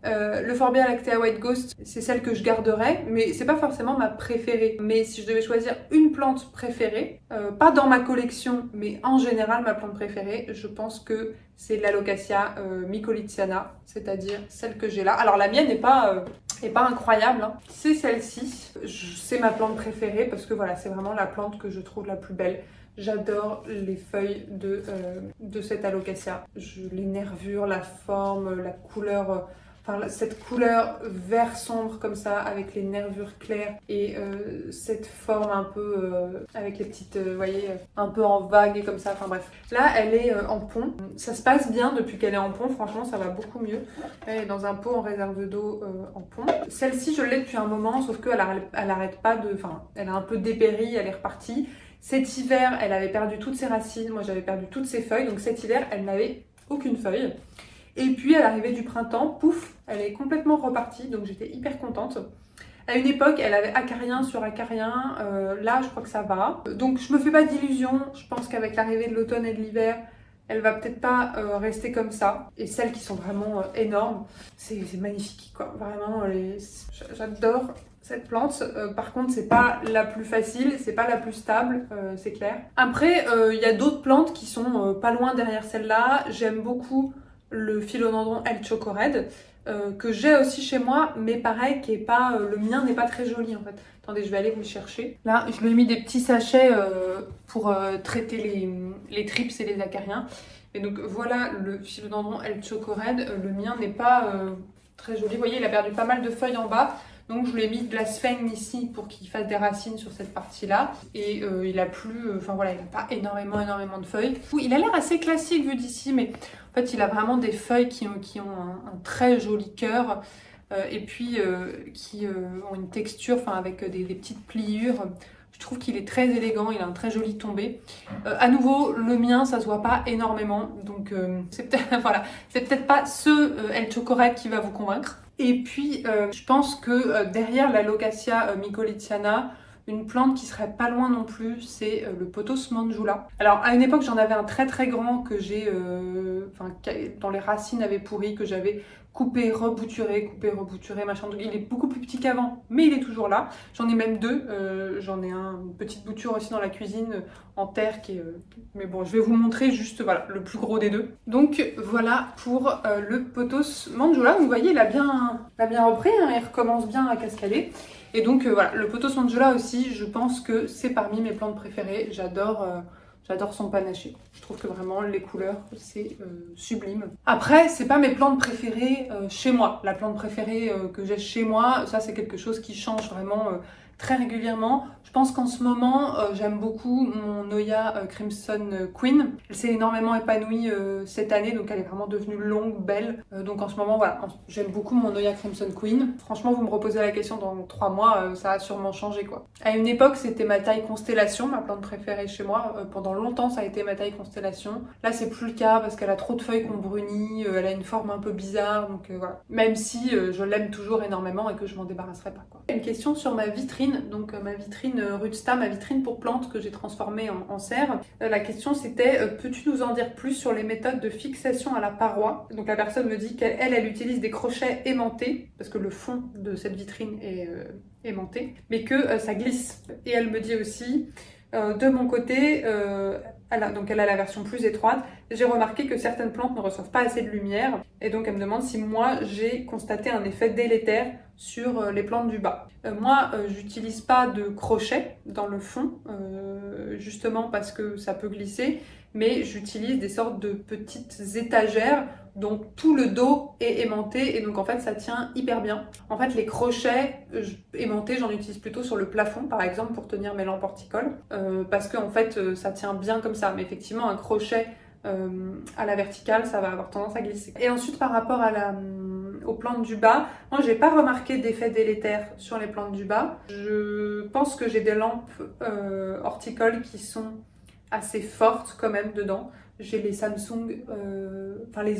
A: L'Euphorbia lactea White Ghost, c'est celle que je garderais, mais c'est pas forcément ma préférée. Mais si je devais choisir une plante préférée, pas dans ma collection, mais en général ma plante préférée, je pense que c'est l'Alocasia mycolithiana, c'est-à-dire celle que j'ai là. Alors la mienne n'est pas incroyable, hein. C'est celle-ci, c'est ma plante préférée parce que voilà, c'est vraiment la plante que je trouve la plus belle. J'adore les feuilles de cette Alocasia. Les nervures, la forme, la couleur, cette couleur vert sombre comme ça avec les nervures claires et cette forme un peu avec les petites, vous voyez, un peu en vague et comme ça, enfin bref. Là, elle est en pont. Ça se passe bien depuis qu'elle est en pont, franchement, ça va beaucoup mieux. Elle est dans un pot en réserve d'eau en pont. Celle-ci, je l'ai depuis un moment, sauf qu'elle arrête pas de... Enfin, elle a un peu dépéri, elle est repartie. Cet hiver, elle avait perdu toutes ses racines, moi j'avais perdu toutes ses feuilles, donc cet hiver, elle n'avait aucune feuille. Et puis à l'arrivée du printemps, pouf, elle est complètement repartie, donc j'étais hyper contente. À une époque, elle avait acarien sur acarien, là je crois que ça va. Donc je me fais pas d'illusions, je pense qu'avec l'arrivée de l'automne et de l'hiver, elle va peut-être pas rester comme ça. Et celles qui sont vraiment énormes, c'est magnifique quoi. Vraiment, j'adore cette plante. Par contre, c'est pas la plus facile, c'est pas la plus stable, c'est clair. Après, il y a d'autres plantes qui sont pas loin derrière celle-là. J'aime beaucoup le philodendron El Chocorette, que j'ai aussi chez moi, mais pareil, qui est pas, le mien n'est pas très joli en fait. Attendez, je vais aller vous le chercher. Là, je lui ai mis des petits sachets pour traiter les thrips et les acariens. Et donc voilà le philodendron El Chocorette. Le mien n'est pas très joli. Vous voyez, il a perdu pas mal de feuilles en bas. Donc je lui ai mis de la sphène ici pour qu'il fasse des racines sur cette partie-là. Et il a plus, enfin voilà, il n'a pas énormément de feuilles. Il a l'air assez classique vu d'ici, mais en fait il a vraiment des feuilles qui ont un très joli cœur. Et puis qui ont une texture, enfin avec des petites pliures. Je trouve qu'il est très élégant, il a un très joli tombé. À nouveau, le mien, ça se voit pas énormément, donc c'est peut-être voilà, c'est peut-être pas ce El Chocorette qui va vous convaincre. Et puis, je pense que derrière la Locassia mycolithiana, une plante qui serait pas loin non plus, c'est le Pothos mandjula. Alors à une époque j'en avais un très grand que j'ai, dont les racines avaient pourri, que j'avais coupé, rebouturé, machin. Donc il est beaucoup plus petit qu'avant, mais il est toujours là. J'en ai même deux. J'en ai une petite bouture aussi dans la cuisine en terre qui est. Mais bon, je vais vous montrer juste voilà le plus gros des deux. Donc voilà pour le Pothos mandjula. Vous voyez, il a bien repris, hein, il recommence bien à cascader. Et donc voilà, le Pothos mandjula aussi, je pense que c'est parmi mes plantes préférées. J'adore son panaché. Je trouve que vraiment les couleurs, c'est sublime. Après, c'est pas mes plantes préférées chez moi. La plante préférée que j'ai chez moi, ça c'est quelque chose qui change vraiment très régulièrement. Je pense qu'en ce moment, j'aime beaucoup mon Oya Crimson Queen. Elle s'est énormément épanouie cette année, donc elle est vraiment devenue longue, belle. Donc en ce moment, voilà, j'aime beaucoup mon Oya Crimson Queen. Franchement, vous me reposez la question dans 3 mois, ça a sûrement changé quoi. À une époque, c'était ma taille constellation, ma plante préférée chez moi. Pendant longtemps, ça a été ma taille constellation. Là, c'est plus le cas parce qu'elle a trop de feuilles qu'on brunit, elle a une forme un peu bizarre, donc voilà. Même si je l'aime toujours énormément et que je m'en débarrasserai pas quoi. Une question sur ma vitrine, donc ma vitrine Rudsta, ma vitrine pour plantes que j'ai transformée en serre. La question c'était, peux-tu nous en dire plus sur les méthodes de fixation à la paroi? Donc la personne me dit qu'elle utilise des crochets aimantés, parce que le fond de cette vitrine est aimanté, mais que ça glisse. Et elle me dit aussi, de mon côté, elle a la version plus étroite, j'ai remarqué que certaines plantes ne reçoivent pas assez de lumière, et donc elle me demande si moi j'ai constaté un effet délétère sur les plantes du bas. Moi, j'utilise pas de crochet dans le fond, justement parce que ça peut glisser, mais j'utilise des sortes de petites étagères dont tout le dos est aimanté et donc en fait ça tient hyper bien. En fait les crochets aimantés j'en utilise plutôt sur le plafond par exemple pour tenir mes lampes horticoles parce que en fait ça tient bien comme ça, mais effectivement un crochet à la verticale ça va avoir tendance à glisser. Et ensuite par rapport aux plantes du bas, moi j'ai pas remarqué d'effet délétère sur les plantes du bas. Je pense que j'ai des lampes horticoles qui sont assez fortes quand même dedans. J'ai les Samsung,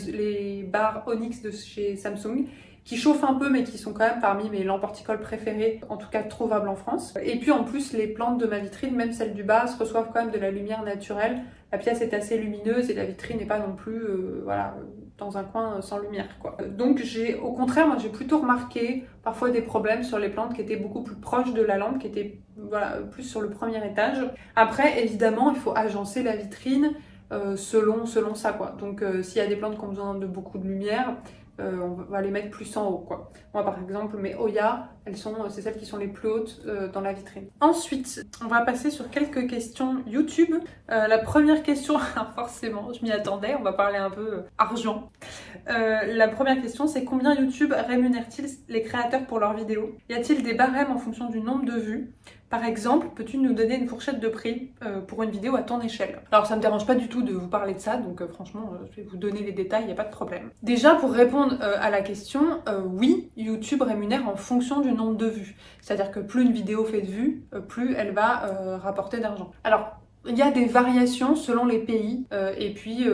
A: les barres Onyx de chez Samsung qui chauffent un peu mais qui sont quand même parmi mes lampes horticoles préférées, en tout cas trouvables en France. Et puis en plus les plantes de ma vitrine, même celles du bas, se reçoivent quand même de la lumière naturelle. La pièce est assez lumineuse et la vitrine n'est pas non plus dans un coin sans lumière quoi. Donc au contraire, moi j'ai plutôt remarqué parfois des problèmes sur les plantes qui étaient beaucoup plus proches de la lampe, qui étaient plus sur le premier étage. Après évidemment il faut agencer la vitrine selon ça quoi. Donc s'il y a des plantes qui ont besoin de beaucoup de lumière, on va les mettre plus en haut quoi. Moi par exemple mes Oya, c'est celles qui sont les plus hautes dans la vitrine. Ensuite on va passer sur quelques questions YouTube. La première question, alors forcément je m'y attendais, on va parler un peu argent. La première question c'est combien YouTube rémunère-t-il les créateurs pour leurs vidéos? Y a-t-il des barèmes en fonction du nombre de vues? Par exemple, peux-tu nous donner une fourchette de prix pour une vidéo à ton échelle? Alors ça me dérange pas du tout de vous parler de ça, donc franchement je vais vous donner les détails, il n'y a pas de problème. Déjà pour répondre à la question, oui, YouTube rémunère en fonction du nombre de vues. C'est-à-dire que plus une vidéo fait de vues, plus elle va rapporter d'argent. Alors Il y a des variations selon les pays et puis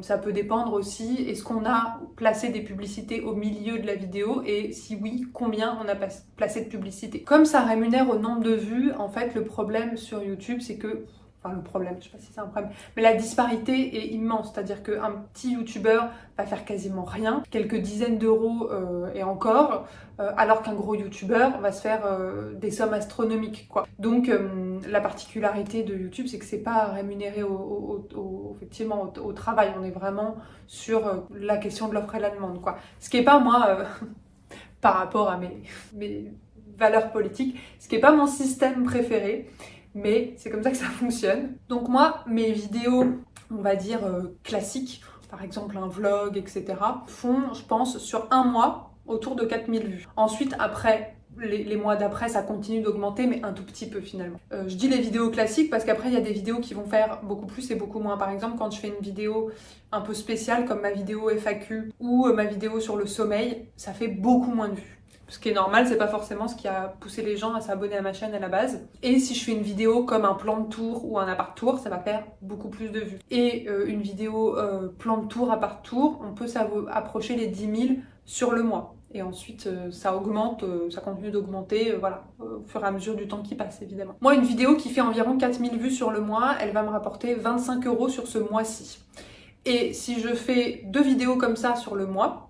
A: ça peut dépendre aussi, est-ce qu'on a placé des publicités au milieu de la vidéo et si oui, combien on a placé de publicités. Comme ça rémunère au nombre de vues, en fait le problème sur YouTube c'est que enfin le problème, je sais pas si c'est un problème, mais la disparité est immense, c'est-à-dire qu'un petit youtubeur va faire quasiment rien, quelques dizaines d'euros et encore, alors qu'un gros youtubeur va se faire des sommes astronomiques, quoi. Donc la particularité de YouTube, c'est que c'est pas rémunéré effectivement au travail, on est vraiment sur la question de l'offre et la demande, quoi. Ce qui est pas moi, par rapport à mes valeurs politiques, ce qui est pas mon système préféré, mais c'est comme ça que ça fonctionne. Donc moi, mes vidéos, on va dire classiques, par exemple un vlog, etc., font, je pense, sur un mois, autour de 4000 vues. Ensuite, après, les mois d'après, ça continue d'augmenter, mais un tout petit peu finalement. Je dis les vidéos classiques parce qu'après, il y a des vidéos qui vont faire beaucoup plus et beaucoup moins. Par exemple, quand je fais une vidéo un peu spéciale, comme ma vidéo FAQ ou ma vidéo sur le sommeil, ça fait beaucoup moins de vues. Ce qui est normal, c'est pas forcément ce qui a poussé les gens à s'abonner à ma chaîne à la base. Et si je fais une vidéo comme un plan de tour ou un appart tour, ça va faire beaucoup plus de vues. Et une vidéo plan de tour, appart tour, on peut approcher les 10 000 sur le mois. Et ensuite, ça augmente, ça continue d'augmenter, voilà, au fur et à mesure du temps qui passe, évidemment. Moi, une vidéo qui fait environ 4000 vues sur le mois, elle va me rapporter 25 € sur ce mois-ci. Et si je fais 2 vidéos comme ça sur le mois,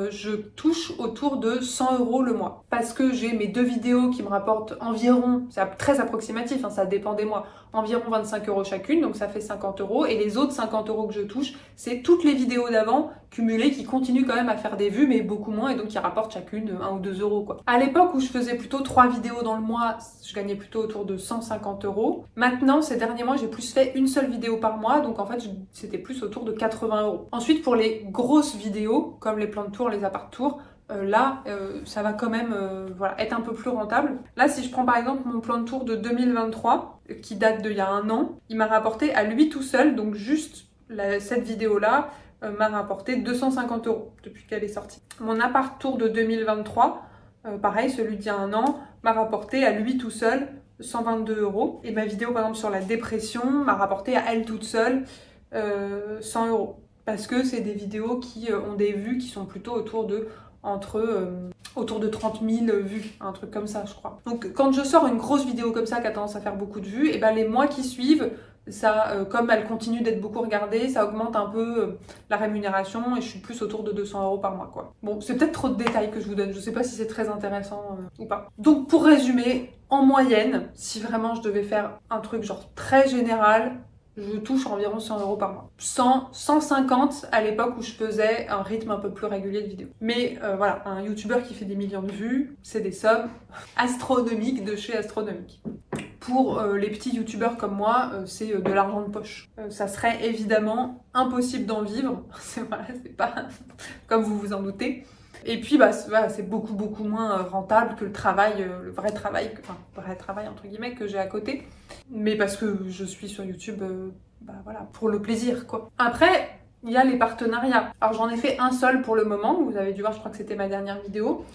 A: je touche autour de 100 € le mois. Parce que j'ai mes 2 vidéos qui me rapportent environ, c'est très approximatif, hein, ça dépend des mois, environ 25 € chacune, donc ça fait 50 €. Et les autres 50 € que je touche, c'est toutes les vidéos d'avant cumulées qui continuent quand même à faire des vues, mais beaucoup moins, et donc qui rapportent chacune 1 ou 2 €, quoi. À l'époque où je faisais plutôt 3 vidéos dans le mois, je gagnais plutôt autour de 150 €. Maintenant, ces derniers mois, j'ai plus fait une seule vidéo par mois, donc en fait, c'était plus autour de 80 €. Ensuite, pour les grosses vidéos, comme les plans de tour, les appart tours, là, ça va quand même voilà, être un peu plus rentable. Là, si je prends par exemple mon plan de tour de 2023, qui date d'il y a un an, il m'a rapporté à lui tout seul, donc juste cette vidéo-là m'a rapporté 250 € depuis qu'elle est sortie. Mon appart tour de 2023, pareil, celui d'il y a un an, m'a rapporté à lui tout seul 122 €. Et ma vidéo par exemple sur la dépression m'a rapporté à elle toute seule 100 €. Parce que c'est des vidéos qui ont des vues qui sont plutôt autour de 30 000 vues, un truc comme ça je crois. Donc quand je sors une grosse vidéo comme ça qui a tendance à faire beaucoup de vues, et ben les mois qui suivent, ça, comme elle continue d'être beaucoup regardée, ça augmente un peu la rémunération et je suis plus autour de 200 € par mois, quoi. Bon, c'est peut-être trop de détails que je vous donne, je sais pas si c'est très intéressant ou pas. Donc pour résumer, en moyenne, si vraiment je devais faire un truc genre très général, je touche environ 100 € par mois. 150 à l'époque où je faisais un rythme un peu plus régulier de vidéos. Mais voilà, un youtubeur qui fait des millions de vues, c'est des sommes astronomiques de chez astronomiques. Pour les petits youtubeurs comme moi, c'est de l'argent de poche. Ça serait évidemment impossible d'en vivre, c'est pas comme vous vous en doutez. Et puis bah, voilà, c'est beaucoup moins rentable que le travail, le vrai travail entre guillemets que j'ai à côté. Mais parce que je suis sur YouTube, bah voilà, pour le plaisir quoi. Après, il y a les partenariats. Alors j'en ai fait un seul pour le moment, vous avez dû voir, je crois que c'était ma dernière vidéo.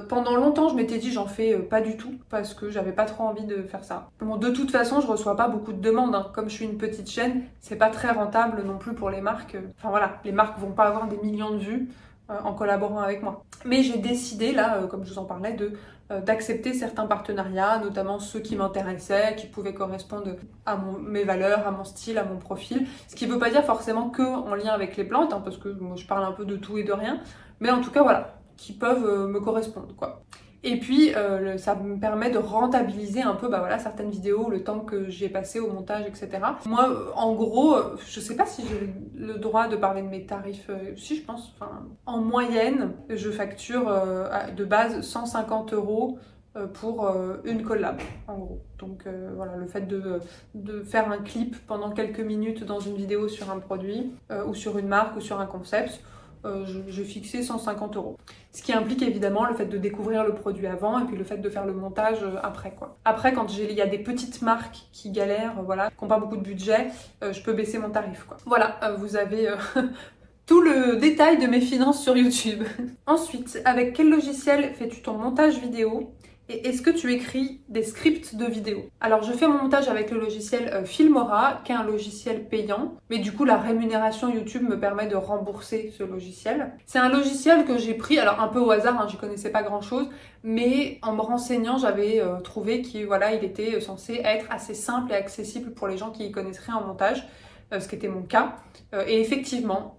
A: Pendant longtemps, je m'étais dit j'en fais pas du tout parce que j'avais pas trop envie de faire ça. Bon, de toute façon, je reçois pas beaucoup de demandes. Hein. Comme je suis une petite chaîne, c'est pas très rentable non plus pour les marques. Enfin voilà, les marques vont pas avoir des millions de vues en collaborant avec moi. Mais j'ai décidé là, comme je vous en parlais, d'accepter certains partenariats, notamment ceux qui m'intéressaient, qui pouvaient correspondre à mes valeurs, à mon style, à mon profil. Ce qui veut pas dire forcément que en lien avec les plantes, hein, parce que moi je parle un peu de tout et de rien. Mais en tout cas voilà, qui peuvent me correspondre quoi. Et puis ça me permet de rentabiliser un peu bah voilà, certaines vidéos, le temps que j'ai passé au montage, etc. Moi en gros, je sais pas si j'ai le droit de parler de mes tarifs, si je pense, enfin, en moyenne je facture de base 150 € pour une collab en gros. Donc voilà, le fait de faire un clip pendant quelques minutes dans une vidéo sur un produit ou sur une marque ou sur un concept, j'ai fixé 150 €. Ce qui implique évidemment le fait de découvrir le produit avant et puis le fait de faire le montage après quoi. Après quand il y a des petites marques qui galèrent, voilà, qui n'ont pas beaucoup de budget, je peux baisser mon tarif quoi. Voilà, vous avez tout le détail de mes finances sur YouTube. Ensuite, avec quel logiciel fais-tu ton montage vidéo Et est-ce que tu écris des scripts de vidéos? Alors je fais mon montage avec le logiciel Filmora, qui est un logiciel payant, mais du coup la rémunération YouTube me permet de rembourser ce logiciel. C'est un logiciel que j'ai pris, alors un peu au hasard, hein, j'y connaissais pas grand chose, mais en me renseignant j'avais trouvé qu'il voilà, il était censé être assez simple et accessible pour les gens qui y connaissent rien en montage, ce qui était mon cas. Et effectivement,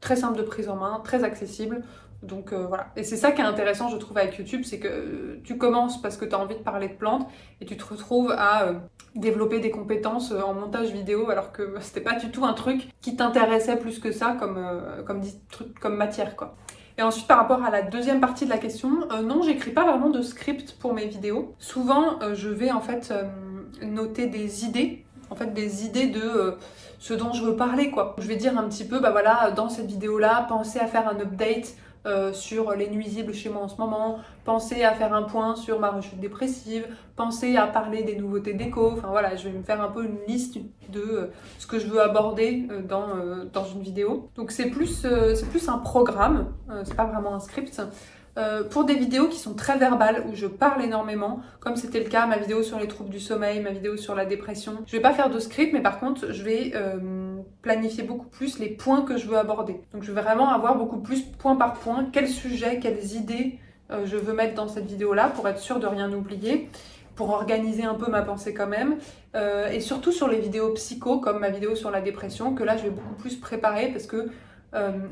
A: très simple de prise en main, très accessible. Donc voilà, et c'est ça qui est intéressant je trouve avec YouTube, c'est que tu commences parce que tu as envie de parler de plantes et tu te retrouves à développer des compétences en montage vidéo alors que c'était pas du tout un truc qui t'intéressait plus que ça comme matière quoi. Et ensuite par rapport à la deuxième partie de la question, non j'écris pas vraiment de script pour mes vidéos. Souvent je vais en fait noter des idées, de ce dont je veux parler quoi. Je vais dire un petit peu bah voilà dans cette vidéo là pensez à faire un update sur les nuisibles chez moi en ce moment, pensez à faire un point sur ma rechute dépressive, pensez à parler des nouveautés déco, enfin voilà, je vais me faire un peu une liste de ce que je veux aborder dans une vidéo. Donc c'est plus un programme, c'est pas vraiment un script. Pour des vidéos qui sont très verbales, où je parle énormément, comme c'était le cas, ma vidéo sur les troubles du sommeil, ma vidéo sur la dépression. Je vais pas faire de script, mais par contre, je vais planifier beaucoup plus les points que je veux aborder. Donc je vais vraiment avoir beaucoup plus point par point, quels sujets, quelles idées je veux mettre dans cette vidéo-là, pour être sûre de rien oublier, pour organiser un peu ma pensée quand même. Et surtout sur les vidéos psycho, comme ma vidéo sur la dépression, que là je vais beaucoup plus préparer, parce que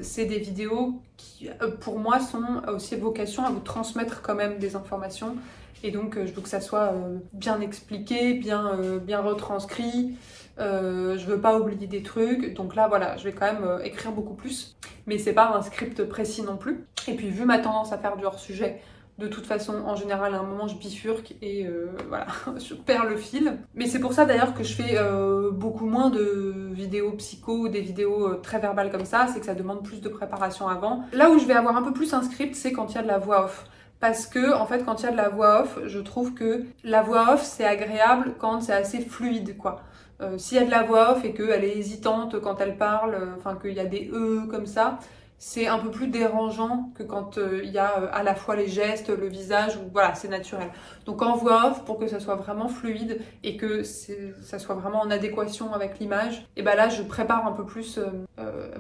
A: c'est des vidéos qui, pour moi, sont aussi vocation à vous transmettre quand même des informations. Et donc, je veux que ça soit bien expliqué, bien retranscrit. Je veux pas oublier des trucs. Donc là, voilà, je vais quand même écrire beaucoup plus. Mais c'est pas un script précis non plus. Et puis, vu ma tendance à faire du hors-sujet, de toute façon, en général, à un moment, je bifurque et voilà, je perds le fil. Mais c'est pour ça d'ailleurs que je fais beaucoup moins de vidéos psycho ou des vidéos très verbales comme ça, c'est que ça demande plus de préparation avant. Là où je vais avoir un peu plus un script, c'est quand il y a de la voix off. Parce que, en fait, quand il y a de la voix off, je trouve que la voix off, c'est agréable quand c'est assez fluide, quoi. S'il y a de la voix off et qu'elle est hésitante quand elle parle, enfin qu'il y a des comme ça, c'est un peu plus dérangeant que quand il y a à la fois les gestes, le visage, ou voilà, c'est naturel. Donc en voix off, pour que ça soit vraiment fluide et que ça soit vraiment en adéquation avec l'image, et ben là je prépare un peu plus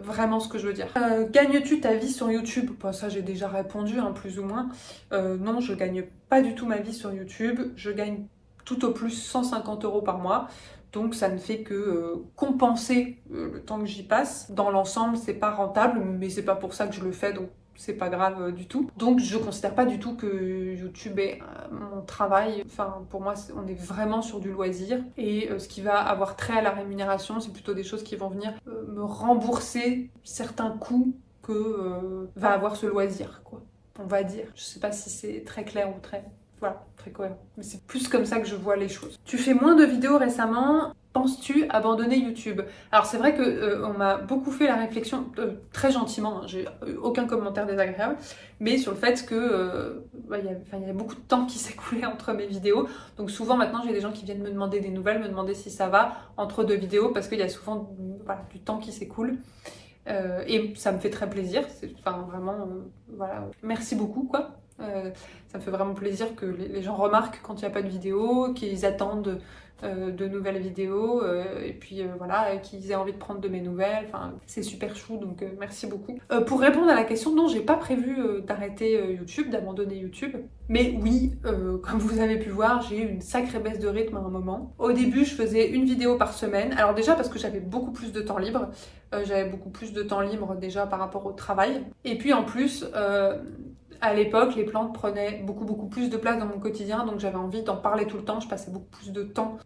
A: vraiment ce que je veux dire. Gagnes-tu ta vie sur YouTube? Bon, ça j'ai déjà répondu, hein, plus ou moins. Non, je gagne pas du tout ma vie sur YouTube. Je gagne tout au plus 150 € par mois. Donc ça ne fait que compenser le temps que j'y passe. Dans l'ensemble, c'est pas rentable, mais c'est pas pour ça que je le fais, donc c'est pas grave du tout. Donc je considère pas du tout que YouTube est mon travail. Enfin, pour moi, on est vraiment sur du loisir. Et ce qui va avoir trait à la rémunération, c'est plutôt des choses qui vont venir me rembourser certains coûts que va avoir ce loisir, quoi. On va dire. Je sais pas si c'est très clair ou très... Voilà, très cohérent. Mais c'est plus comme ça que je vois les choses. Tu fais moins de vidéos récemment, penses-tu abandonner YouTube? Alors c'est vrai que on m'a beaucoup fait la réflexion, très gentiment, hein, j'ai eu aucun commentaire désagréable, mais sur le fait que y avait beaucoup de temps qui s'écoulait entre mes vidéos. Donc souvent maintenant j'ai des gens qui viennent me demander des nouvelles, me demander si ça va entre deux vidéos, parce qu'il y a souvent du temps qui s'écoule. Et ça me fait très plaisir, enfin vraiment, voilà, merci beaucoup quoi. Ça me fait vraiment plaisir que les gens remarquent quand il n'y a pas de vidéo, qu'ils attendent de nouvelles vidéos, et puis voilà, qu'ils aient envie de prendre de mes nouvelles. Enfin, c'est super chou, donc merci beaucoup. Pour répondre à la question, non, j'ai pas prévu d'arrêter YouTube, d'abandonner YouTube. Mais oui, comme vous avez pu voir, j'ai eu une sacrée baisse de rythme à un moment. Au début, je faisais une vidéo par semaine. Alors déjà parce que j'avais beaucoup plus de temps libre. J'avais beaucoup plus de temps libre déjà par rapport au travail. Et puis en plus... à l'époque, les plantes prenaient beaucoup plus de place dans mon quotidien, donc j'avais envie d'en parler tout le temps. Je passais beaucoup plus de temps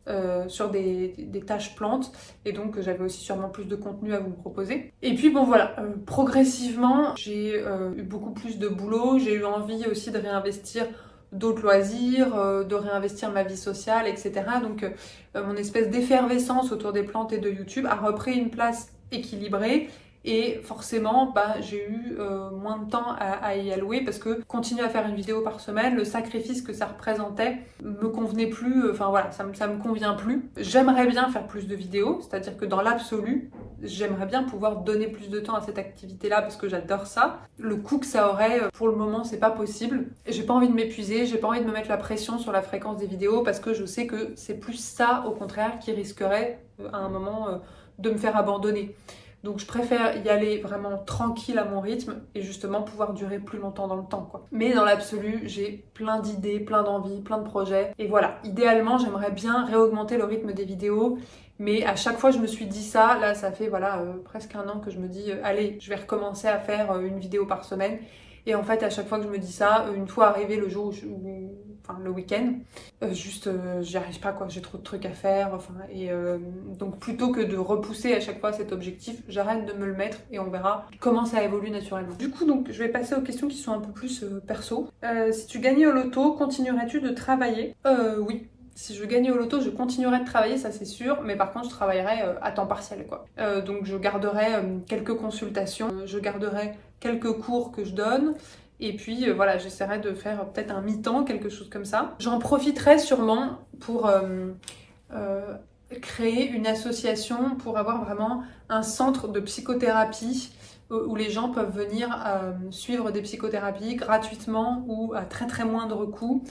A: sur des tâches plantes, et donc j'avais aussi sûrement plus de contenu à vous proposer. Et puis bon voilà, progressivement, j'ai eu beaucoup plus de boulot, j'ai eu envie aussi de réinvestir d'autres loisirs, de réinvestir ma vie sociale, etc. Donc mon espèce d'effervescence autour des plantes et de YouTube a repris une place équilibrée. et forcément j'ai eu moins de temps à y allouer parce que continuer à faire une vidéo par semaine, le sacrifice que ça représentait me convenait plus, enfin voilà, ça me convient plus. J'aimerais bien faire plus de vidéos, c'est-à-dire que dans l'absolu, j'aimerais bien pouvoir donner plus de temps à cette activité-là parce que j'adore ça. Le coût que ça aurait, pour le moment, c'est pas possible. Et j'ai pas envie de m'épuiser, j'ai pas envie de me mettre la pression sur la fréquence des vidéos parce que je sais que c'est plus ça, au contraire, qui risquerait à un moment de me faire abandonner. Donc je préfère y aller vraiment tranquille à mon rythme et justement pouvoir durer plus longtemps dans le temps, quoi. Mais dans l'absolu, j'ai plein d'idées, plein d'envies, plein de projets. Et voilà, idéalement, j'aimerais bien réaugmenter le rythme des vidéos. Mais à chaque fois, je me suis dit ça. Là, ça fait presque un an que je me dis allez, je vais recommencer à faire une vidéo par semaine. Et en fait, à chaque fois que je me dis ça, une fois arrivé le jour le week-end, j'y arrive pas, quoi. J'ai trop de trucs à faire. Donc plutôt que de repousser à chaque fois cet objectif, j'arrête de me le mettre et on verra comment ça évolue naturellement. Du coup, donc, je vais passer aux questions qui sont un peu plus perso. Si tu gagnais au loto, continuerais-tu de travailler? Oui. Si je gagnais au loto, je continuerais de travailler, ça c'est sûr, mais par contre je travaillerais à temps partiel, quoi. Donc je garderais quelques consultations, je garderais quelques cours que je donne, et puis j'essaierais de faire peut-être un mi-temps, quelque chose comme ça. J'en profiterais sûrement pour créer une association, pour avoir vraiment un centre de psychothérapie où les gens peuvent venir suivre des psychothérapies gratuitement ou à très très moindre coût.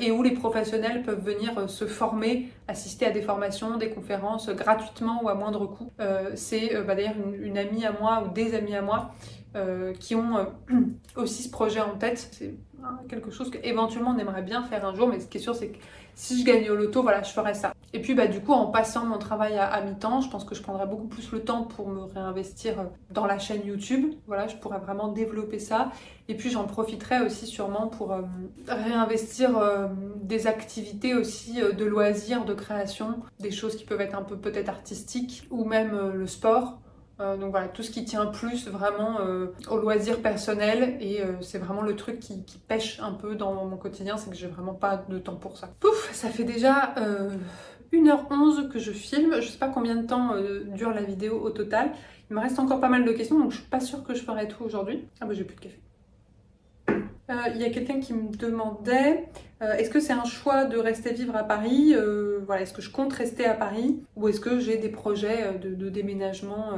A: Et où les professionnels peuvent venir se former, assister à des formations, des conférences gratuitement ou à moindre coût. C'est d'ailleurs une amie à moi ou des amis à moi qui ont aussi ce projet en tête. C'est quelque chose qu'éventuellement on aimerait bien faire un jour, mais ce qui est sûr c'est que si je gagnais au loto, je ferais ça. Et puis du coup, en passant mon travail à mi-temps, je pense que je prendrais beaucoup plus le temps pour me réinvestir dans la chaîne YouTube. Voilà, je pourrais vraiment développer ça. Et puis j'en profiterai aussi sûrement pour réinvestir des activités aussi de loisirs, de création, des choses qui peuvent être un peu peut-être artistiques ou même le sport. Donc voilà, tout ce qui tient plus vraiment au loisir personnel et c'est vraiment le truc qui pêche un peu dans mon quotidien, c'est que j'ai vraiment pas de temps pour ça. Pouf, ça fait déjà 1h11 que je filme, je sais pas combien de temps dure la vidéo au total. Il me reste encore pas mal de questions donc je suis pas sûre que je ferai tout aujourd'hui. Ah j'ai plus de café. Il y a quelqu'un qui me demandait est-ce que c'est un choix de rester vivre à Paris, est-ce que je compte rester à Paris ou est-ce que j'ai des projets de déménagement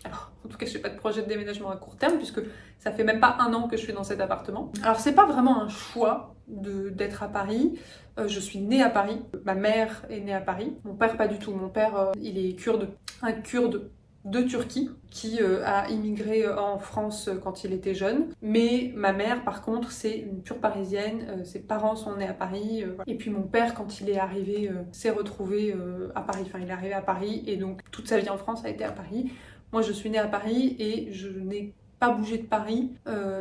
A: Alors, en tout cas, je n'ai pas de projet de déménagement à court terme puisque ça fait même pas 1 an que je suis dans cet appartement. Alors, c'est pas vraiment un choix d'être à Paris. Je suis née à Paris. Ma mère est née à Paris. Mon père, pas du tout. Mon père, il est kurde. Un kurde de Turquie qui a immigré en France quand il était jeune. Mais ma mère, par contre, c'est une pure parisienne. Ses parents sont nés à Paris. Voilà. Et puis mon père, quand il est arrivé, s'est retrouvé à Paris. Enfin, il est arrivé à Paris et donc toute sa vie en France a été à Paris. Moi, je suis née à Paris et je n'ai pas bougé de Paris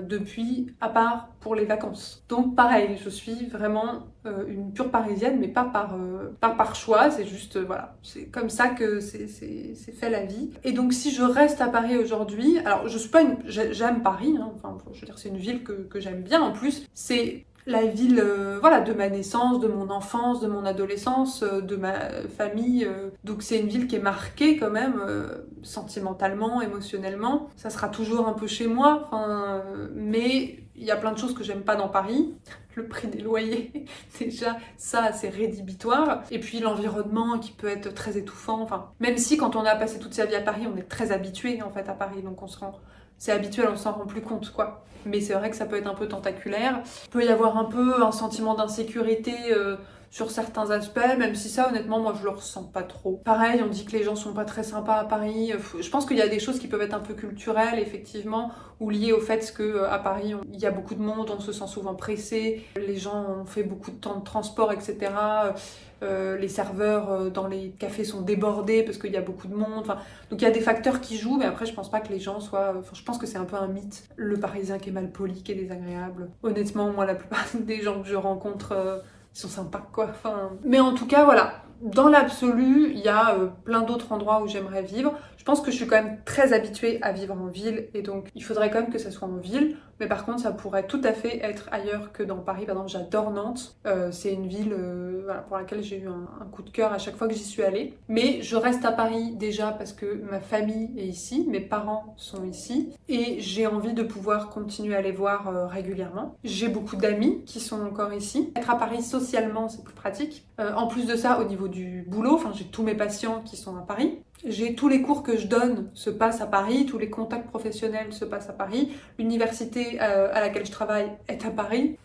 A: depuis, à part pour les vacances. Donc pareil, je suis vraiment une pure parisienne, mais pas par choix, c'est juste, c'est comme ça que c'est fait la vie. Et donc si je reste à Paris aujourd'hui, alors je suis pas j'aime Paris, hein, enfin je veux dire c'est une ville que j'aime bien, en plus c'est la ville de ma naissance, de mon enfance, de mon adolescence, de ma famille. Donc c'est une ville qui est marquée quand même, sentimentalement, émotionnellement. Ça sera toujours un peu chez moi, mais il y a plein de choses que j'aime pas dans Paris. Le prix des loyers, déjà, ça, c'est rédhibitoire. Et puis l'environnement qui peut être très étouffant. Même si quand on a passé toute sa vie à Paris, on est très habitué en fait à Paris, donc c'est habituel, on s'en rend plus compte, quoi. Mais c'est vrai que ça peut être un peu tentaculaire. Il peut y avoir un peu un sentiment d'insécurité sur certains aspects, même si ça, honnêtement, moi, je le ressens pas trop. Pareil, on dit que les gens sont pas très sympas à Paris. Je pense qu'il y a des choses qui peuvent être un peu culturelles, effectivement, ou liées au fait qu'à Paris, il y a beaucoup de monde, on se sent souvent pressé, les gens ont fait beaucoup de temps de transport, etc. Les serveurs dans les cafés sont débordés parce qu'il y a beaucoup de monde. Donc il y a des facteurs qui jouent, mais après je pense pas que les gens soient... je pense que c'est un peu un mythe. Le Parisien qui est mal poli, qui est désagréable. Honnêtement, moi la plupart des gens que je rencontre, ils sont sympas, quoi. Mais en tout cas, voilà. Dans l'absolu, il y a plein d'autres endroits où j'aimerais vivre. Je pense que je suis quand même très habituée à vivre en ville et donc il faudrait quand même que ça soit en ville. Mais par contre, ça pourrait tout à fait être ailleurs que dans Paris. Par exemple, j'adore Nantes. C'est une ville voilà, pour laquelle j'ai eu un coup de cœur à chaque fois que j'y suis allée. Mais je reste à Paris déjà parce que ma famille est ici, mes parents sont ici et j'ai envie de pouvoir continuer à les voir régulièrement. J'ai beaucoup d'amis qui sont encore ici. Être à Paris socialement, c'est plus pratique. En plus de ça, au niveau du boulot, j'ai tous mes patients qui sont à Paris. J'ai tous les cours que je donne se passent à Paris, tous les contacts professionnels se passent à Paris, l'université à laquelle je travaille est à Paris,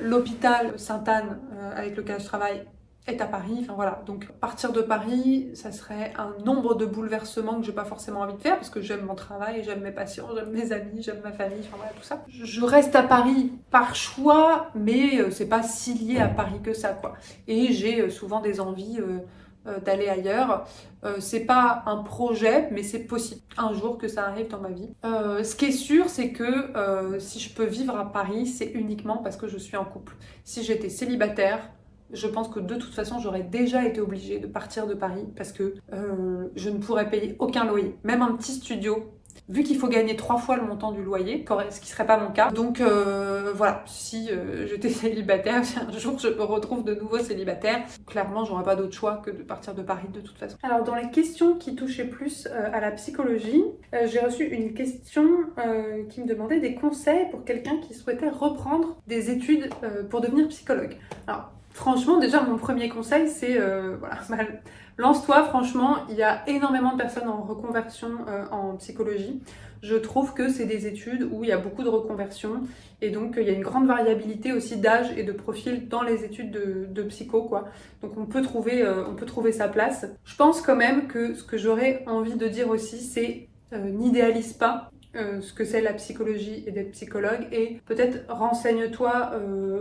A: l'hôpital Sainte-Anne avec lequel je travaille est à Paris, enfin voilà. Donc partir de Paris, ça serait un nombre de bouleversements que j'ai pas forcément envie de faire parce que j'aime mon travail, j'aime mes patients, j'aime mes amis, j'aime ma famille, enfin voilà tout ça. Je reste à Paris par choix, mais c'est pas si lié à Paris que ça quoi. Et j'ai souvent des envies d'aller ailleurs. C'est pas un projet, mais c'est possible un jour que ça arrive dans ma vie. Ce qui est sûr, c'est que si je peux vivre à Paris, c'est uniquement parce que je suis en couple. Si j'étais célibataire, je pense que de toute façon, j'aurais déjà été obligée de partir de Paris parce que je ne pourrais payer aucun loyer. Même un petit studio, vu qu'il faut gagner 3 fois le montant du loyer, ce qui serait pas mon cas. Donc voilà, si j'étais célibataire, si un jour je me retrouve de nouveau célibataire, clairement j'aurais pas d'autre choix que de partir de Paris de toute façon. Alors dans les questions qui touchaient plus à la psychologie, j'ai reçu une question qui me demandait des conseils pour quelqu'un qui souhaitait reprendre des études pour devenir psychologue. Alors franchement, déjà, mon premier conseil, c'est voilà, lance-toi. Franchement, il y a énormément de personnes en reconversion en psychologie. Je trouve que c'est des études où il y a beaucoup de reconversion et donc il y a une grande variabilité aussi d'âge et de profil dans les études de psycho, quoi. Donc on peut trouver sa place. Je pense quand même que ce que j'aurais envie de dire aussi, c'est n'idéalise pas ce que c'est la psychologie et d'être psychologue et peut-être renseigne-toi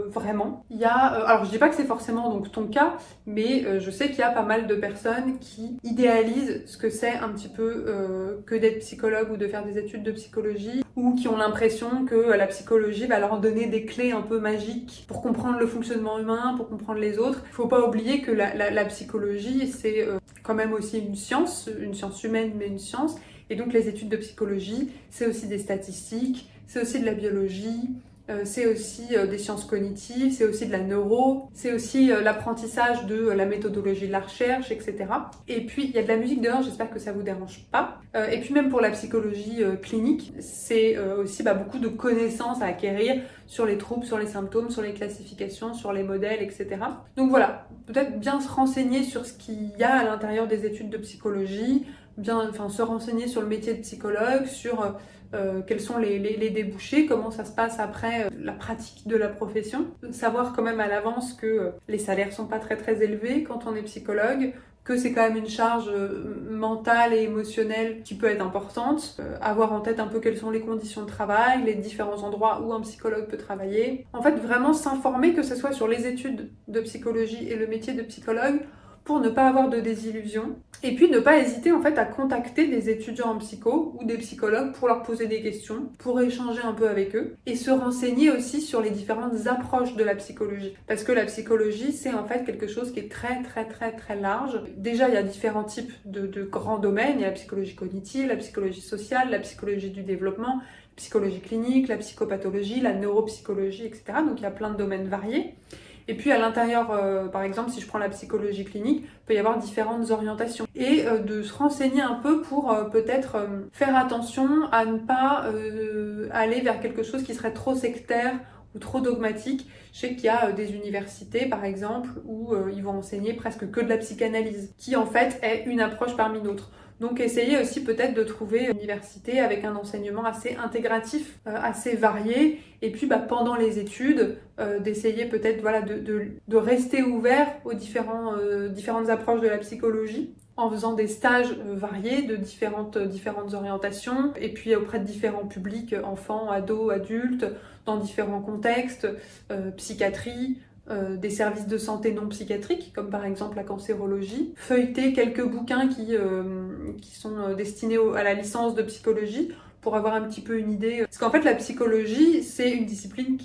A: vraiment. Il y a, alors je dis pas que c'est forcément donc ton cas, mais je sais qu'il y a pas mal de personnes qui idéalisent ce que c'est un petit peu que d'être psychologue ou de faire des études de psychologie ou qui ont l'impression que la psychologie va leur donner des clés un peu magiques pour comprendre le fonctionnement humain, pour comprendre les autres. Il faut pas oublier que la psychologie c'est quand même aussi une science humaine mais une science. Et donc les études de psychologie, c'est aussi des statistiques, c'est aussi de la biologie, c'est aussi des sciences cognitives, c'est aussi de la neuro, c'est aussi l'apprentissage de la méthodologie de la recherche, etc. Et puis il y a de la musique dehors, j'espère que ça vous dérange pas. Et puis même pour la psychologie clinique, c'est aussi beaucoup de connaissances à acquérir sur les troubles, sur les symptômes, sur les classifications, sur les modèles, etc. Donc voilà, peut-être bien se renseigner sur ce qu'il y a à l'intérieur des études de psychologie, se renseigner sur le métier de psychologue, sur quels sont les débouchés, comment ça se passe après la pratique de la profession. Savoir quand même à l'avance que les salaires sont pas très très élevés quand on est psychologue, que c'est quand même une charge mentale et émotionnelle qui peut être importante. Avoir en tête un peu quelles sont les conditions de travail, les différents endroits où un psychologue peut travailler. En fait, vraiment s'informer, que ce soit sur les études de psychologie et le métier de psychologue, pour ne pas avoir de désillusion. Et puis ne pas hésiter en fait à contacter des étudiants en psycho ou des psychologues pour leur poser des questions, pour échanger un peu avec eux et se renseigner aussi sur les différentes approches de la psychologie. Parce que la psychologie, c'est en fait quelque chose qui est très très très très large. Déjà, il y a différents types de grands domaines. Il y a la psychologie cognitive, la psychologie sociale, la psychologie du développement, la psychologie clinique, la psychopathologie, la neuropsychologie, etc. Donc il y a plein de domaines variés. Et puis à l'intérieur, par exemple, si je prends la psychologie clinique, il peut y avoir différentes orientations. Et de se renseigner un peu pour peut-être faire attention à ne pas aller vers quelque chose qui serait trop sectaire ou trop dogmatique. Je sais qu'il y a des universités, par exemple, où ils vont enseigner presque que de la psychanalyse, qui en fait est une approche parmi d'autres. Donc essayez aussi peut-être de trouver une université avec un enseignement assez intégratif, assez varié, et puis pendant les études, d'essayer peut-être de rester ouvert aux différentes approches de la psychologie, en faisant des stages variés de différentes orientations, et puis auprès de différents publics, enfants, ados, adultes, dans différents contextes, psychiatrie, des services de santé non psychiatriques, comme par exemple la cancérologie, feuilleter quelques bouquins qui sont destinés à la licence de psychologie, pour avoir un petit peu une idée. Parce qu'en fait, la psychologie, c'est une discipline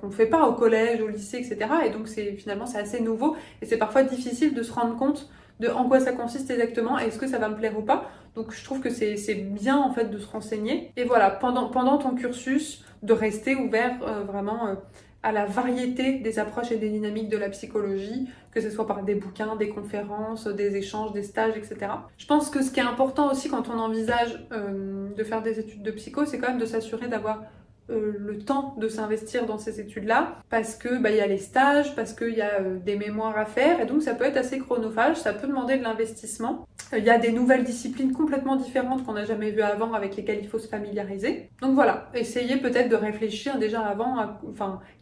A: qu'on ne fait pas au collège, au lycée, etc. Et donc, finalement, c'est assez nouveau. Et c'est parfois difficile de se rendre compte de en quoi ça consiste exactement et est-ce que ça va me plaire ou pas. Donc je trouve que c'est bien en fait de se renseigner. Et voilà, pendant ton cursus, de rester ouvert vraiment à la variété des approches et des dynamiques de la psychologie, que ce soit par des bouquins, des conférences, des échanges, des stages, etc. Je pense que ce qui est important aussi quand on envisage de faire des études de psycho, c'est quand même de s'assurer d'avoir le temps de s'investir dans ces études-là, parce que il y a les stages, parce qu'il y a des mémoires à faire, et donc ça peut être assez chronophage, ça peut demander de l'investissement. Il y a des nouvelles disciplines complètement différentes qu'on n'a jamais vues avant, avec lesquelles il faut se familiariser. Donc voilà, essayez peut-être de réfléchir déjà avant à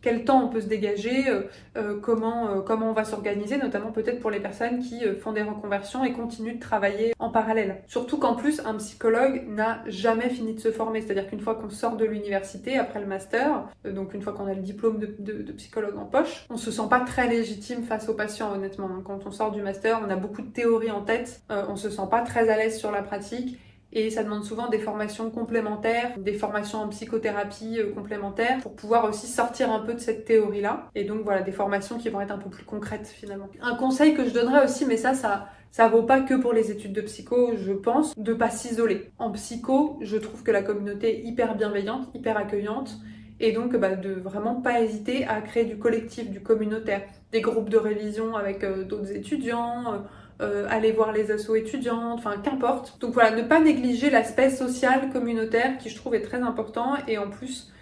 A: quel temps on peut se dégager, comment on va s'organiser, notamment peut-être pour les personnes qui font des reconversions et continuent de travailler en parallèle. Surtout qu'en plus, un psychologue n'a jamais fini de se former, c'est-à-dire qu'une fois qu'on sort de l'université, après le master, donc une fois qu'on a le diplôme de psychologue en poche, on se sent pas très légitime face aux patients, honnêtement. Quand on sort du master, on a beaucoup de théories en tête, on se sent pas très à l'aise sur la pratique, et ça demande souvent des formations complémentaires, des formations en psychothérapie complémentaires pour pouvoir aussi sortir un peu de cette théorie-là. Et donc voilà, des formations qui vont être un peu plus concrètes finalement. Un conseil que je donnerais aussi, mais ça vaut pas que pour les études de psycho, je pense, de pas s'isoler. En psycho, je trouve que la communauté est hyper bienveillante, hyper accueillante, et donc de vraiment pas hésiter à créer du collectif, du communautaire, des groupes de révision avec d'autres étudiants, aller voir les assos étudiantes, enfin qu'importe. Donc voilà, ne pas négliger l'aspect social, communautaire, qui je trouve est très important, et en plus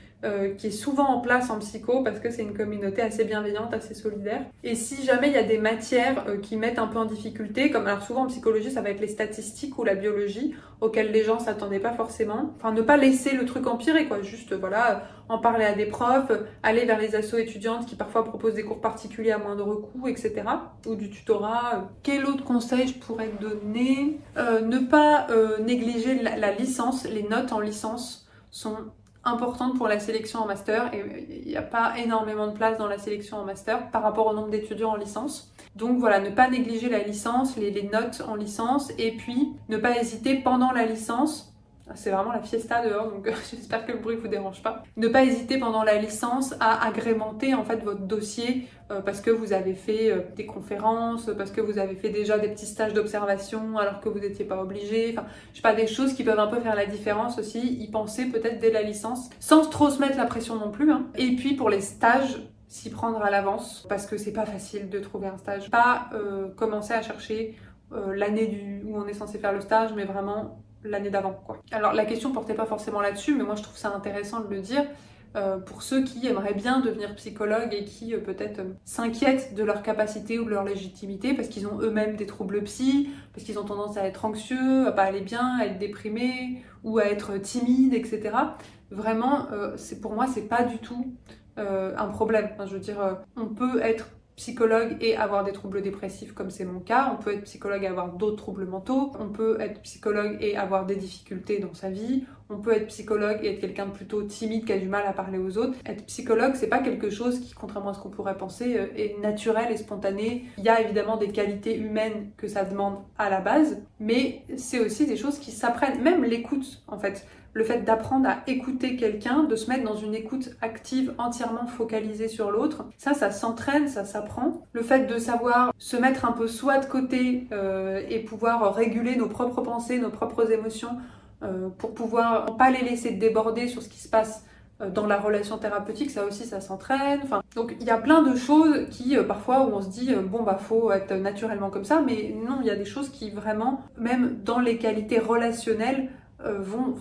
A: qui est souvent en place en psycho parce que c'est une communauté assez bienveillante, assez solidaire. Et si jamais il y a des matières qui mettent un peu en difficulté, comme alors souvent en psychologie ça va être les statistiques ou la biologie, auxquelles les gens s'attendaient pas forcément, enfin ne pas laisser le truc empirer quoi, juste en parler à des profs, aller vers les assos étudiantes qui parfois proposent des cours particuliers à moindre coût, etc. ou du tutorat. Quel autre conseil je pourrais donner? Ne pas négliger la licence. Les notes en licence sont importante pour la sélection en master, et il n'y a pas énormément de place dans la sélection en master par rapport au nombre d'étudiants en licence. Donc voilà, ne pas négliger la licence, les notes en licence, et puis ne pas hésiter pendant la licence. C'est vraiment la fiesta dehors, donc j'espère que le bruit vous dérange pas. Ne pas hésiter pendant la licence à agrémenter en fait votre dossier parce que vous avez fait des conférences, parce que vous avez fait déjà des petits stages d'observation alors que vous n'étiez pas obligé. Enfin, je sais pas, des choses qui peuvent un peu faire la différence aussi. Y penser peut-être dès la licence, sans trop se mettre la pression non plus. Hein. Et puis pour les stages, s'y prendre à l'avance parce que c'est pas facile de trouver un stage. Pas commencer à chercher l'année où on est censé faire le stage, mais vraiment l'année d'avant, quoi. Alors la question portait pas forcément là-dessus, mais moi je trouve ça intéressant de le dire pour ceux qui aimeraient bien devenir psychologue et qui peut-être s'inquiètent de leur capacité ou de leur légitimité parce qu'ils ont eux-mêmes des troubles psy, parce qu'ils ont tendance à être anxieux, à pas aller bien, à être déprimés ou à être timides, etc. Vraiment, pour moi c'est pas du tout un problème. Enfin, je veux dire, on peut être psychologue et avoir des troubles dépressifs comme c'est mon cas, on peut être psychologue et avoir d'autres troubles mentaux, on peut être psychologue et avoir des difficultés dans sa vie, on peut être psychologue et être quelqu'un de plutôt timide qui a du mal à parler aux autres. Être psychologue, c'est pas quelque chose qui, contrairement à ce qu'on pourrait penser, est naturel et spontané. Il y a évidemment des qualités humaines que ça demande à la base, mais c'est aussi des choses qui s'apprennent, même l'écoute en fait. Le fait d'apprendre à écouter quelqu'un, de se mettre dans une écoute active entièrement focalisée sur l'autre, ça s'entraîne, ça s'apprend. Le fait de savoir se mettre un peu soi de côté et pouvoir réguler nos propres pensées, nos propres émotions pour pouvoir pas les laisser déborder sur ce qui se passe dans la relation thérapeutique, ça aussi ça s'entraîne. Enfin, donc il y a plein de choses qui parfois où on se dit faut être naturellement comme ça, mais non, il y a des choses qui vraiment, même dans les qualités relationnelles,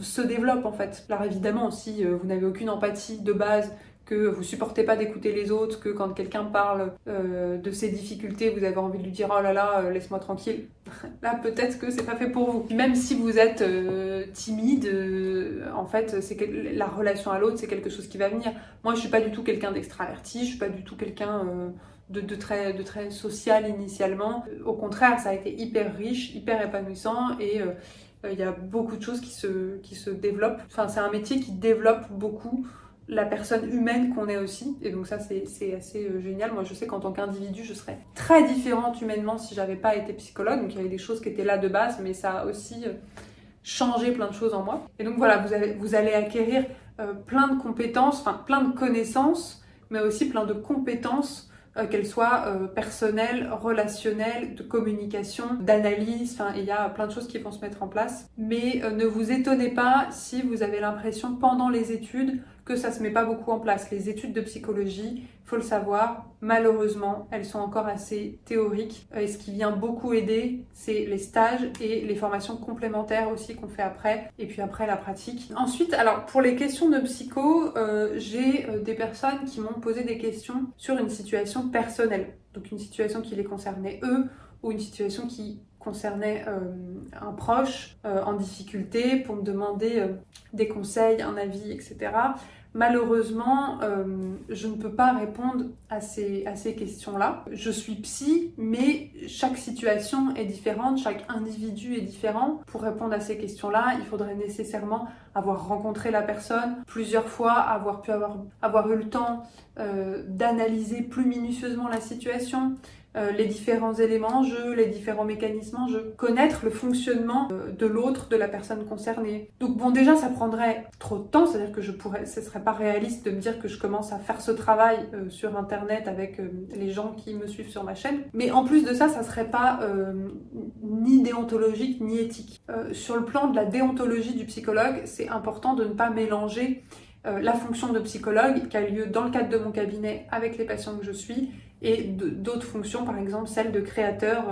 A: se développent en fait. Alors évidemment, si vous n'avez aucune empathie de base, que vous supportez pas d'écouter les autres, que quand quelqu'un parle de ses difficultés, vous avez envie de lui dire oh là là, laisse-moi tranquille. Là, peut-être que c'est pas fait pour vous. Même si vous êtes timide, en fait, c'est que la relation à l'autre, c'est quelque chose qui va venir. Moi, je suis pas du tout quelqu'un d'extraverti, je suis pas du tout quelqu'un de très social initialement. Au contraire, ça a été hyper riche, hyper épanouissant et il y a beaucoup de choses qui se développent. Enfin, c'est un métier qui développe beaucoup la personne humaine qu'on est aussi. Et donc ça, c'est assez génial. Moi, je sais qu'en tant qu'individu, je serais très différente humainement si j'avais pas été psychologue. Donc il y avait des choses qui étaient là de base, mais ça a aussi changé plein de choses en moi. Et donc voilà, vous allez acquérir plein de compétences, enfin plein de connaissances, mais aussi plein de compétences qu'elles soient personnelles, relationnelles, de communication, d'analyse, enfin il y a plein de choses qui vont se mettre en place. Mais ne vous étonnez pas si vous avez l'impression pendant les études que ça se met pas beaucoup en place. Les études de psychologie, faut le savoir, malheureusement, elles sont encore assez théoriques. Et ce qui vient beaucoup aider, c'est les stages et les formations complémentaires aussi qu'on fait après, et puis après la pratique. Ensuite, alors pour les questions de psycho, j'ai des personnes qui m'ont posé des questions sur une situation personnelle. Donc une situation qui les concernait eux, ou une situation qui concernait un proche en difficulté, pour me demander des conseils, un avis, etc. Malheureusement, je ne peux pas répondre à ces questions-là. Je suis psy, mais chaque situation est différente, chaque individu est différent. Pour répondre à ces questions-là, il faudrait nécessairement avoir rencontré la personne plusieurs fois, avoir eu le temps d'analyser plus minutieusement la situation, les différents éléments en jeu, les différents mécanismes en jeu, connaître le fonctionnement de l'autre, de la personne concernée. Donc bon, déjà ça prendrait trop de temps, c'est-à-dire que ce serait pas réaliste de me dire que je commence à faire ce travail sur internet avec les gens qui me suivent sur ma chaîne, mais en plus de ça, ça serait pas ni déontologique ni éthique. Sur le plan de la déontologie du psychologue, c'est important de ne pas mélanger la fonction de psychologue qui a lieu dans le cadre de mon cabinet avec les patients que je suis et d'autres fonctions, par exemple celle de créateur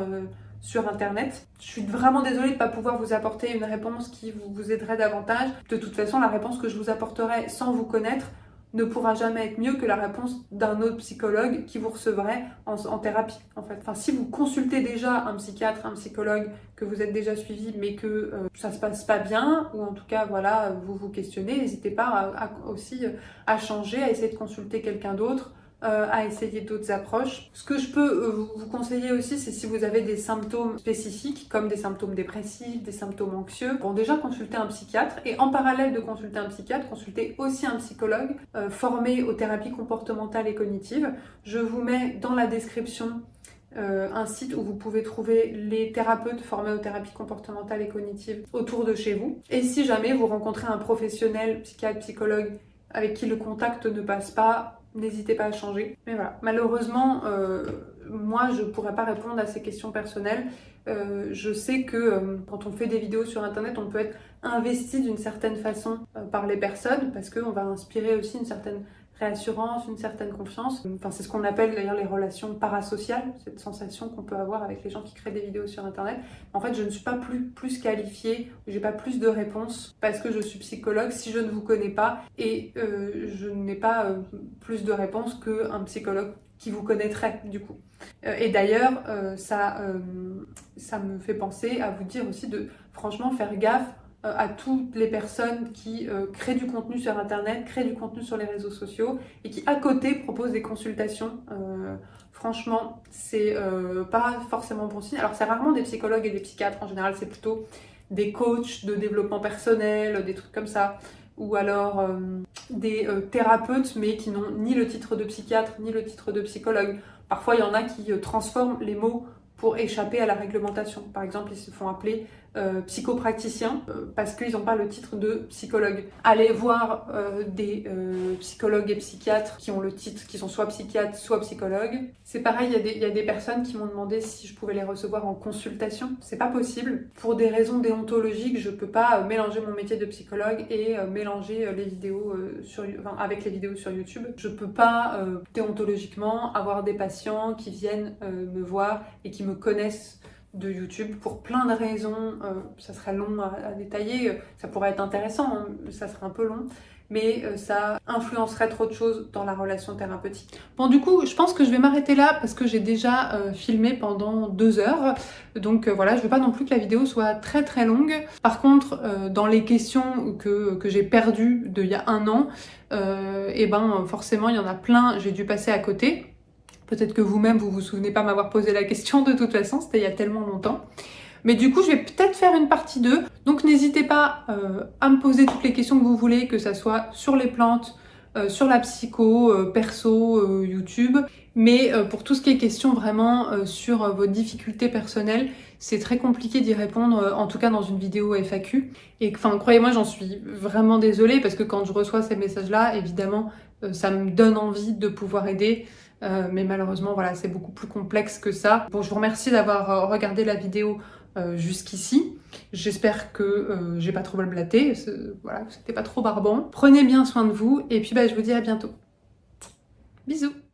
A: sur internet. Je suis vraiment désolée de ne pas pouvoir vous apporter une réponse qui vous aiderait davantage. De toute façon, la réponse que je vous apporterai sans vous connaître ne pourra jamais être mieux que la réponse d'un autre psychologue qui vous recevrait en thérapie, en fait. Enfin, si vous consultez déjà un psychiatre, un psychologue, que vous êtes déjà suivi, mais que ça se passe pas bien, ou en tout cas, voilà, vous vous questionnez, n'hésitez pas aussi à changer, à essayer de consulter quelqu'un d'autre, à essayer d'autres approches. Ce que je peux vous conseiller aussi, c'est si vous avez des symptômes spécifiques, comme des symptômes dépressifs, des symptômes anxieux, bon, déjà consulter un psychiatre, et en parallèle de consulter un psychiatre, consulter aussi un psychologue formé aux thérapies comportementales et cognitives. Je vous mets dans la description un site où vous pouvez trouver les thérapeutes formés aux thérapies comportementales et cognitives autour de chez vous. Et si jamais vous rencontrez un professionnel, psychiatre, psychologue, avec qui le contact ne passe pas, n'hésitez pas à changer. Mais voilà, malheureusement, moi, je ne pourrais pas répondre à ces questions personnelles. Je sais que quand on fait des vidéos sur Internet, on peut être investi d'une certaine façon par les personnes, parce qu'on va inspirer aussi une certaine réassurance, une certaine confiance. Enfin, c'est ce qu'on appelle d'ailleurs les relations parasociales, cette sensation qu'on peut avoir avec les gens qui créent des vidéos sur Internet. En fait, je ne suis pas plus qualifiée, j'ai pas plus de réponses parce que je suis psychologue si je ne vous connais pas, et je n'ai pas plus de réponses qu'un psychologue qui vous connaîtrait du coup. Et d'ailleurs, ça me fait penser à vous dire aussi de franchement faire gaffe à toutes les personnes qui créent du contenu sur Internet, créent du contenu sur les réseaux sociaux et qui à côté proposent des consultations. Franchement, c'est pas forcément bon signe. Alors c'est rarement des psychologues et des psychiatres, en général c'est plutôt des coachs de développement personnel, des trucs comme ça, ou alors des thérapeutes mais qui n'ont ni le titre de psychiatre ni le titre de psychologue. Parfois il y en a qui transforment les mots pour échapper à la réglementation. Par exemple, ils se font appeler psychopraticiens parce qu'ils n'ont pas le titre de psychologue. Allez voir des psychologues et psychiatres qui ont le titre, qui sont soit psychiatres, soit psychologues. C'est pareil, il y a des personnes qui m'ont demandé si je pouvais les recevoir en consultation. C'est pas possible. Pour des raisons déontologiques, je peux pas mélanger mon métier de psychologue et mélanger les vidéos avec les vidéos sur YouTube. Je peux pas déontologiquement avoir des patients qui viennent me voir et qui me connaissent de YouTube pour plein de raisons. Ça serait long à détailler, ça pourrait être intéressant, hein, ça serait un peu long, mais ça influencerait trop de choses dans la relation thérapeutique. Bon, du coup, je pense que je vais m'arrêter là parce que j'ai déjà filmé pendant 2 heures, donc voilà, je veux pas non plus que la vidéo soit très très longue. Par contre, dans les questions que j'ai perdues d'il y a 1 an, et ben forcément il y en a plein, j'ai dû passer à côté. Peut-être que vous-même, vous vous souvenez pas m'avoir posé la question, de toute façon, c'était il y a tellement longtemps. Mais du coup, je vais peut-être faire une partie 2. Donc n'hésitez pas à me poser toutes les questions que vous voulez, que ça soit sur les plantes, sur la psycho, perso, YouTube. Mais pour tout ce qui est question vraiment sur vos difficultés personnelles, c'est très compliqué d'y répondre, en tout cas dans une vidéo FAQ. Et enfin, croyez-moi, j'en suis vraiment désolée parce que quand je reçois ces messages-là, évidemment, ça me donne envie de pouvoir aider. Mais malheureusement, voilà, c'est beaucoup plus complexe que ça. Bon, je vous remercie d'avoir regardé la vidéo jusqu'ici. J'espère que j'ai pas trop blablaté, voilà, c'était pas trop barbant. Prenez bien soin de vous et puis je vous dis à bientôt. Bisous!